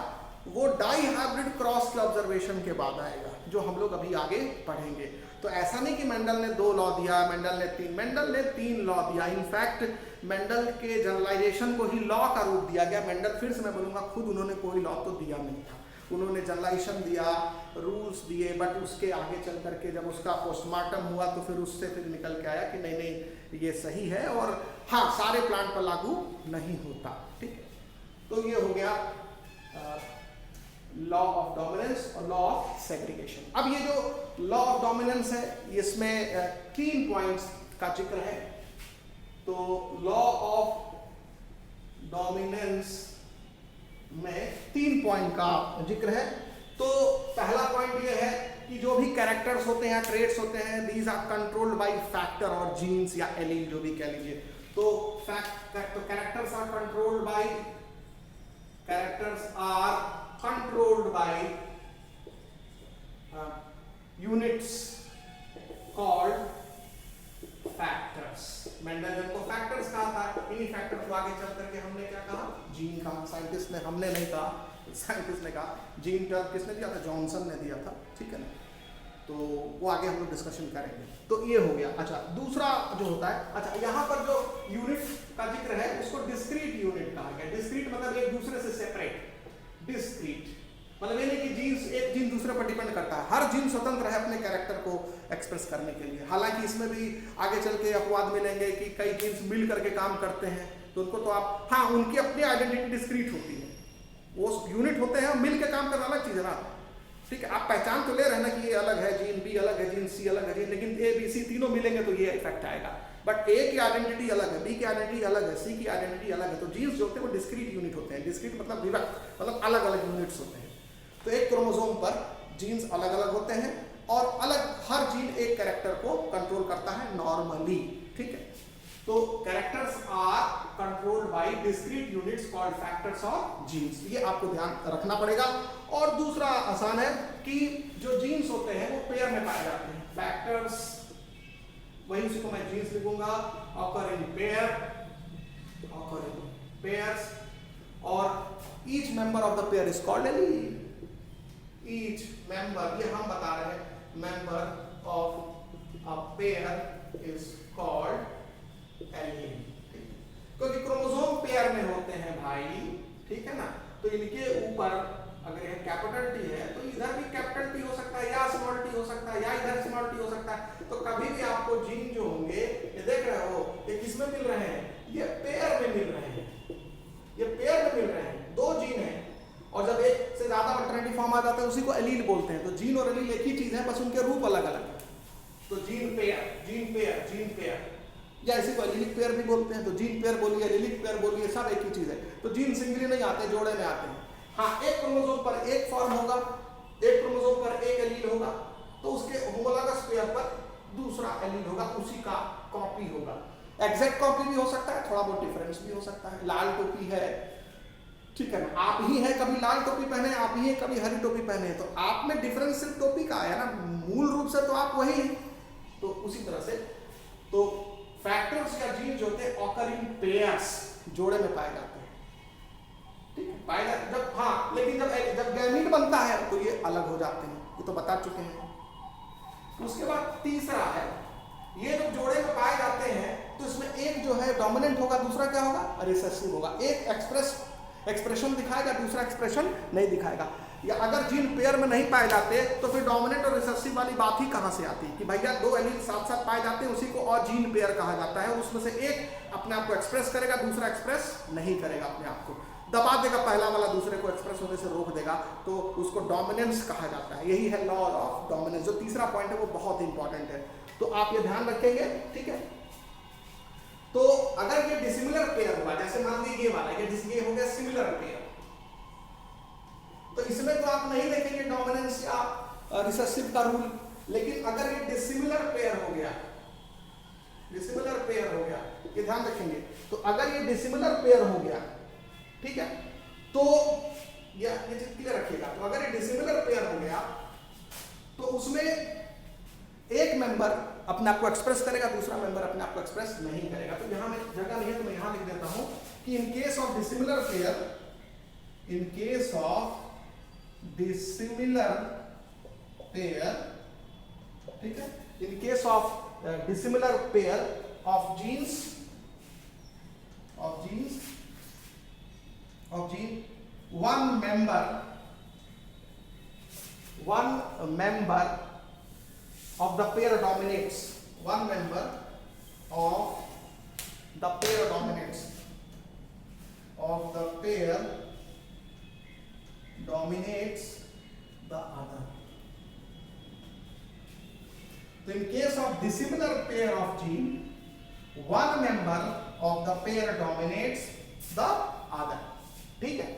वो डाई हाइब्रिड क्रॉस के ऑब्जर्वेशन के बाद आएगा, जो हम लोग अभी आगे पढ़ेंगे। तो ऐसा नहीं कि मेंडल ने 2 लॉ दिया, मेंडल ने 3, मेंडल ने 3 लॉ दिया। इनफैक्ट मेंडल के जनरलाइजेशन को ही लॉ का रूप दिया गया। मेंडल, फिर से मैं बोलूंगा, खुद उन्होंने कोई लॉ तो दिया नहीं था। उन्होंने जनरलाइजेशन दिया, रूल्स दिए, बट उसके आगे चल करके जब उसका पोस्टमार्टम हुआ तो फिर उससे फिर निकल के आया कि नहीं नहीं ये सही है, और हाँ सारे प्लांट पर लागू नहीं होता। ठीक है, तो ये हो गया लॉ ऑफ डोमिनेंस और लॉ ऑफ सेग्रीगेशन। अब ये जो लॉ ऑफ डोमिनेंस है इसमें 3 पॉइंट्स का जिक्र है। तो लॉ ऑफ डोमिनेंस में 3 पॉइंट का जिक्र है। तो पहला पॉइंट ये है कि जो भी कैरेक्टर्स होते हैं, ट्रेट्स होते हैं, these are controlled by factor और जीन्स या एलील, जो भी कह लीजिए। तो characters are controlled by units called factors. Mendel ने उनको फैक्टर्स कहा था। इन्हीं फैक्टर को आगे चल करके हमने क्या कहा, जीन कहा। साइंटिस्ट ने, हमने नहीं कहा, साइंटिस्ट ने कहा। जीन टर्म किसने दिया था? जॉनसन ने दिया था, ठीक है ना। तो वो आगे हम लोग डिस्कशन करेंगे। तो ये हो गया। अच्छा, दूसरा जो होता है, अच्छा यहाँ पर जो यूनिट का जिक्र है उसको डिस्क्रीट यूनिट कहा गया। डिस्क्रीट मतलब एक दूसरे से सेपरेट। डिस्क्रीट मतलब ये नहीं कि जीन्स, एक जीन दूसरे पर डिपेंड करता है। हर जीन स्वतंत्र है अपने कैरेक्टर को एक्सप्रेस करने के लिए। हालांकि इसमें भी आगे चल के अपवाद मिलेंगे कि कई जीन्स मिल करके काम करते हैं, तो उनको तो आप, हाँ उनकी अपनी आइडेंटिटी डिस्क्रीट होती है। वो यूनिट होते हैं, मिल के काम करना अलग चीज है ना। ठीक है, आप पहचान तो ले रहे हैं ना कि ये अलग है, जीन बी अलग है, जीन सी अलग है, लेकिन ए बी सी तीनों मिलेंगे तो ये इफेक्ट आएगा। बट ए की आइडेंटिटी अलग है, बी की आइडेंटिटी अलग है, सी की आइडेंटिटी अलग है। तो जीन्स जो होते हैं वो डिस्क्रीट यूनिट होते हैं। डिस्क्रीट मतलब विभक्त, मतलब अलग अलग यूनिट्स होते हैं। तो एक क्रोमोसोम पर जीन्स अलग अलग होते हैं और अलग, हर जीन एक कैरेक्टर को कंट्रोल करता है नॉर्मली। ठीक है, तो characters are controlled by discrete units called factors और जीन्स। ये आपको ध्यान रखना पड़ेगा। और दूसरा आसान है कि जो जीन्स होते हैं वो पेयर में पाए जाते हैं। फैक्टर्स, वही उसी को मैं जीन्स लिखूंगा, occur in pair, occur in pairs, और each member of the pair is called allele. Each member, ये हम बता रहे हैं, member of a pair is called allele. क्योंकि क्रोमोसोम पेयर में होते हैं भाई, ठीक है ना। तो इनके ऊपर अगर यह कैपिटल टी है तो इधर भी कैपिटल टी हो सकता है, या स्मॉल टी हो सकता है, या इधर स्मॉल टी हो सकता है। तो कभी भी आपको जीन जो होंगे, ये देख रहे हो, ये किसमें मिल रहे हैं? ये पेयर में मिल रहे हैं, ये पेयर में मिल रहे हैं। 2 जीन हैं और जब एक से ज्यादा अल्टरनेटिव फॉर्म आ जाता है उसी को एलील बोलते हैं। तो जीन और एलील एक ही चीज है, बस उनके रूप अलग अलग है। तो gene pair, gene pair, gene pair, या इसी को एलीलिक पेयर भी बोलते हैं। तो जीन पेयर बोलिए, एलीलिक पेयर बोलिए, सब एक ही चीज है। तो जीन सिंगली नहीं आते, जोड़े में आते हैं। हाँ, एक क्रोमोसोम पर एक फॉर्म होगा, एक क्रोमोसोम पर एक एलील होगा, तो उसके होमोलॉगस पेयर पर दूसरा एलील होगा, उसी का कॉपी होगा। एग्जैक्ट कॉपी भी हो सकता है, थोड़ा बहुत डिफरेंस भी हो सकता है। लाल टोपी है, ठीक है ना, आप ही है कभी लाल टोपी पहने, आप ही है कभी हरी टोपी पहने, तो आप में डिफरेंस सिर्फ टोपी का है ना, मूल रूप से तो आप वही हैं। तो उसी तरह से तो फैक्टर्स या जीन जो होते हैं ऑकर इन पेयर्स, जोड़े में पाए जाते हैं। ठीक है, पाए जाते जब, हाँ, लेकिन जब गैमीट बनता है तो ये अलग हो जाते हैं, ये तो बता चुके हैं। उसके बाद तीसरा है, ये जब जोड़े में पाए जाते हैं तो इसमें एक जो है डोमिनेंट होगा, दूसरा क्या होगा? रिसेसिव होगा। एक एक्सप्रेशन दिखाएगा, दूसरा एक्सप्रेशन नहीं दिखाएगा। या अगर जीन पेयर में नहीं पाए जाते तो फिर डोमिनेंट और रिसेसिव वाली बात ही कहां से आती कि भैया 2 एलील साथ साथ पाए जाते हैं, उसी को और जीन पेयर कहा जाता है। उसमें से एक अपने आप को एक्सप्रेस करेगा, दूसरा एक्सप्रेस नहीं करेगा, अपने आप को दबा देगा, पहला वाला दूसरे को एक्सप्रेस होने से रोक देगा, तो उसको डोमिनेंस कहा जाता है। यही है लॉ ऑफ डोमिनेंस। जो तीसरा पॉइंट है वो बहुत इंपॉर्टेंट है। तो आप ये ध्यान रखेंगे, ठीक है। तो अगर ये डिसिमिलर पेयर हुआ, जैसे मान लीजिए ये वाला, ये हो गया सिमिलर पेयर, तो इसमें तो आप नहीं देखेंगे डोमिनेंस या रिसेसिव का रूल, लेकिन अगर ये डिसिमिलर पेयर हो गया, डिसिमिलर पेयर हो गया, ये ध्यान रखेंगे। तो अगर ये डिसिमिलर पेयर हो गया, ठीक है, तो ये चीज क्लियर रखिएगा। तो अगर ये डिसिमिलर पेयर हो गया तो उसमें एक मेंबर अपने आप को एक्सप्रेस करेगा, दूसरा मेंबर अपने आप को एक्सप्रेस नहीं करेगा। तो यहां में जगह नहीं है तो मैं यहां लिख देता हूं कि in case of dissimilar pair, in case of dissimilar pair, ठीक है, in case of dissimilar pair of genes, one member of the pair dominates, one member of the pair dominates, of the pair dominates the other. So in case of dissimilar pair of gene, one member of the pair dominates the other, ठीक है।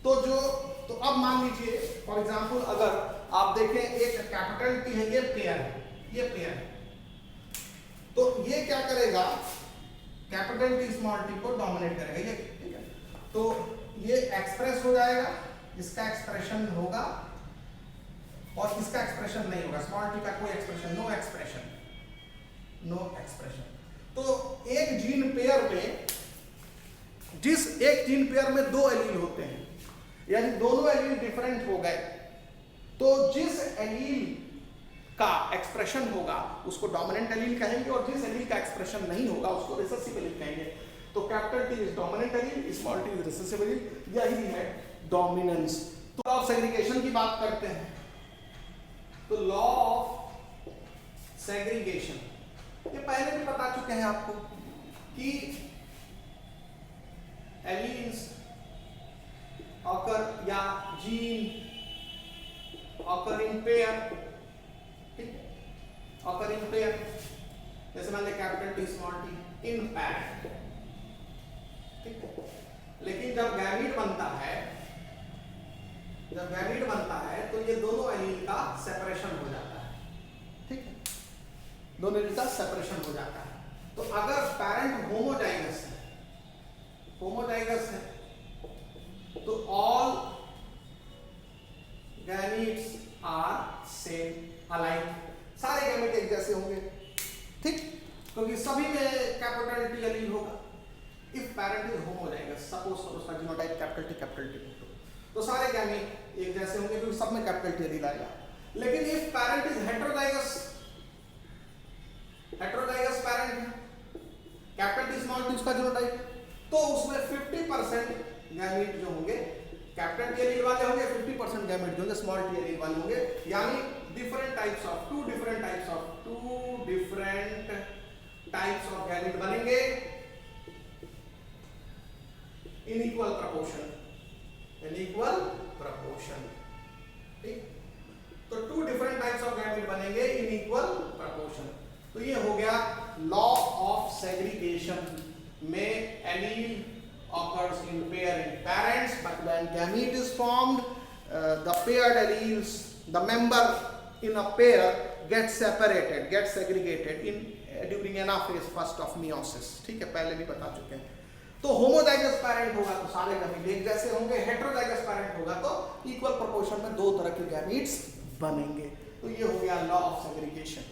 तो अब मान लीजिए for example अगर आप देखें एक कैपिटल टी है, ये पेयर है, ये पेयर है, तो ये क्या करेगा, कैपिटल टी स्मॉल टी को डोमिनेट करेगा, ये ठीक है। तो ये एक्सप्रेस हो जाएगा, इसका एक्सप्रेशन होगा और इसका एक्सप्रेशन नहीं होगा, स्मॉल टी का कोई expression, no expression, no expression. तो एक जीन पेयर में, जिस एक जीन पेयर में दो एलील होते हैं, यानी दोनों एलील डिफरेंट हो गए, तो जिस एलील का एक्सप्रेशन होगा उसको डोमिनेंट एलील कहेंगे और जिस एलील का एक्सप्रेशन नहीं होगा उसको रिसेसिव एलील कहेंगे। तो capital T is dominant allele, small T is recessive allele, यही है डोमिनेंस। तो लॉ ऑफ सेग्रीगेशन की बात करते हैं। तो लॉ ऑफ सेग्रीगेशन ये पहले भी बता चुके हैं आपको कि एलील्स occur या जीन occur in pair, ठीक है, occur in pair, जैसे मान लिया कैपिटल टी स्मॉल टी इन पैर, ठीक है। लेकिन जब गैमीट बनता है, जब गैमीट बनता है तो ये दोनों एलील का सेपरेशन हो जाता है, ठीक है, दोनों एलील का सेपरेशन हो जाता है। तो अगर पैरेंट होमोजाइगस है, होमोजाइगस है, तो all gametes are same alike, सारे गैमीट एक जैसे होंगे, ठीक, क्योंकि सभी में कैपिटल टी एलील होगा। If parent is homozygous, suppose करो उसका जीनोटाइप कैपिटल टी, तो सारे गैमीट एक जैसे होंगे क्योंकि सब में कैपिटल टी एलील आएगा। लेकिन if parent is heterozygous, heterozygous parent है, कैपिटल टी स्मॉल टी उसका जीनोटाइप, तो उसमें 50% गैमीट जो होंगे कैपिटल टी एलील वाले होंगे, 50% गैमीट जो होंगे स्मॉल टी एलील वाले होंगे, यानी different types of two different types of gamete बनेंगे इन इक्वल प्रोपोर्शन, ठीक। तो two different types of gamete बनेंगे इन इक्वल प्रोपोर्शन। तो ये हो गया लॉ ऑफ सेग्रीगेशन में allele occurs in pair in parents, but when gamete is formed, the paired alleles, the member in a pair gets separated, gets segregated in during anaphase first of meiosis, ठीक है, पहले भी बता चुके हैं। तो homozygous parent होगा तो सारे गैमीट एक जैसे होंगे, हेटेरोजाइगस पैरेंट होगा तो इक्वल प्रोपोर्शन में दो तरह के गैमीट्स बनेंगे। तो ये हो गया लॉ ऑफ सेग्रीगेशन।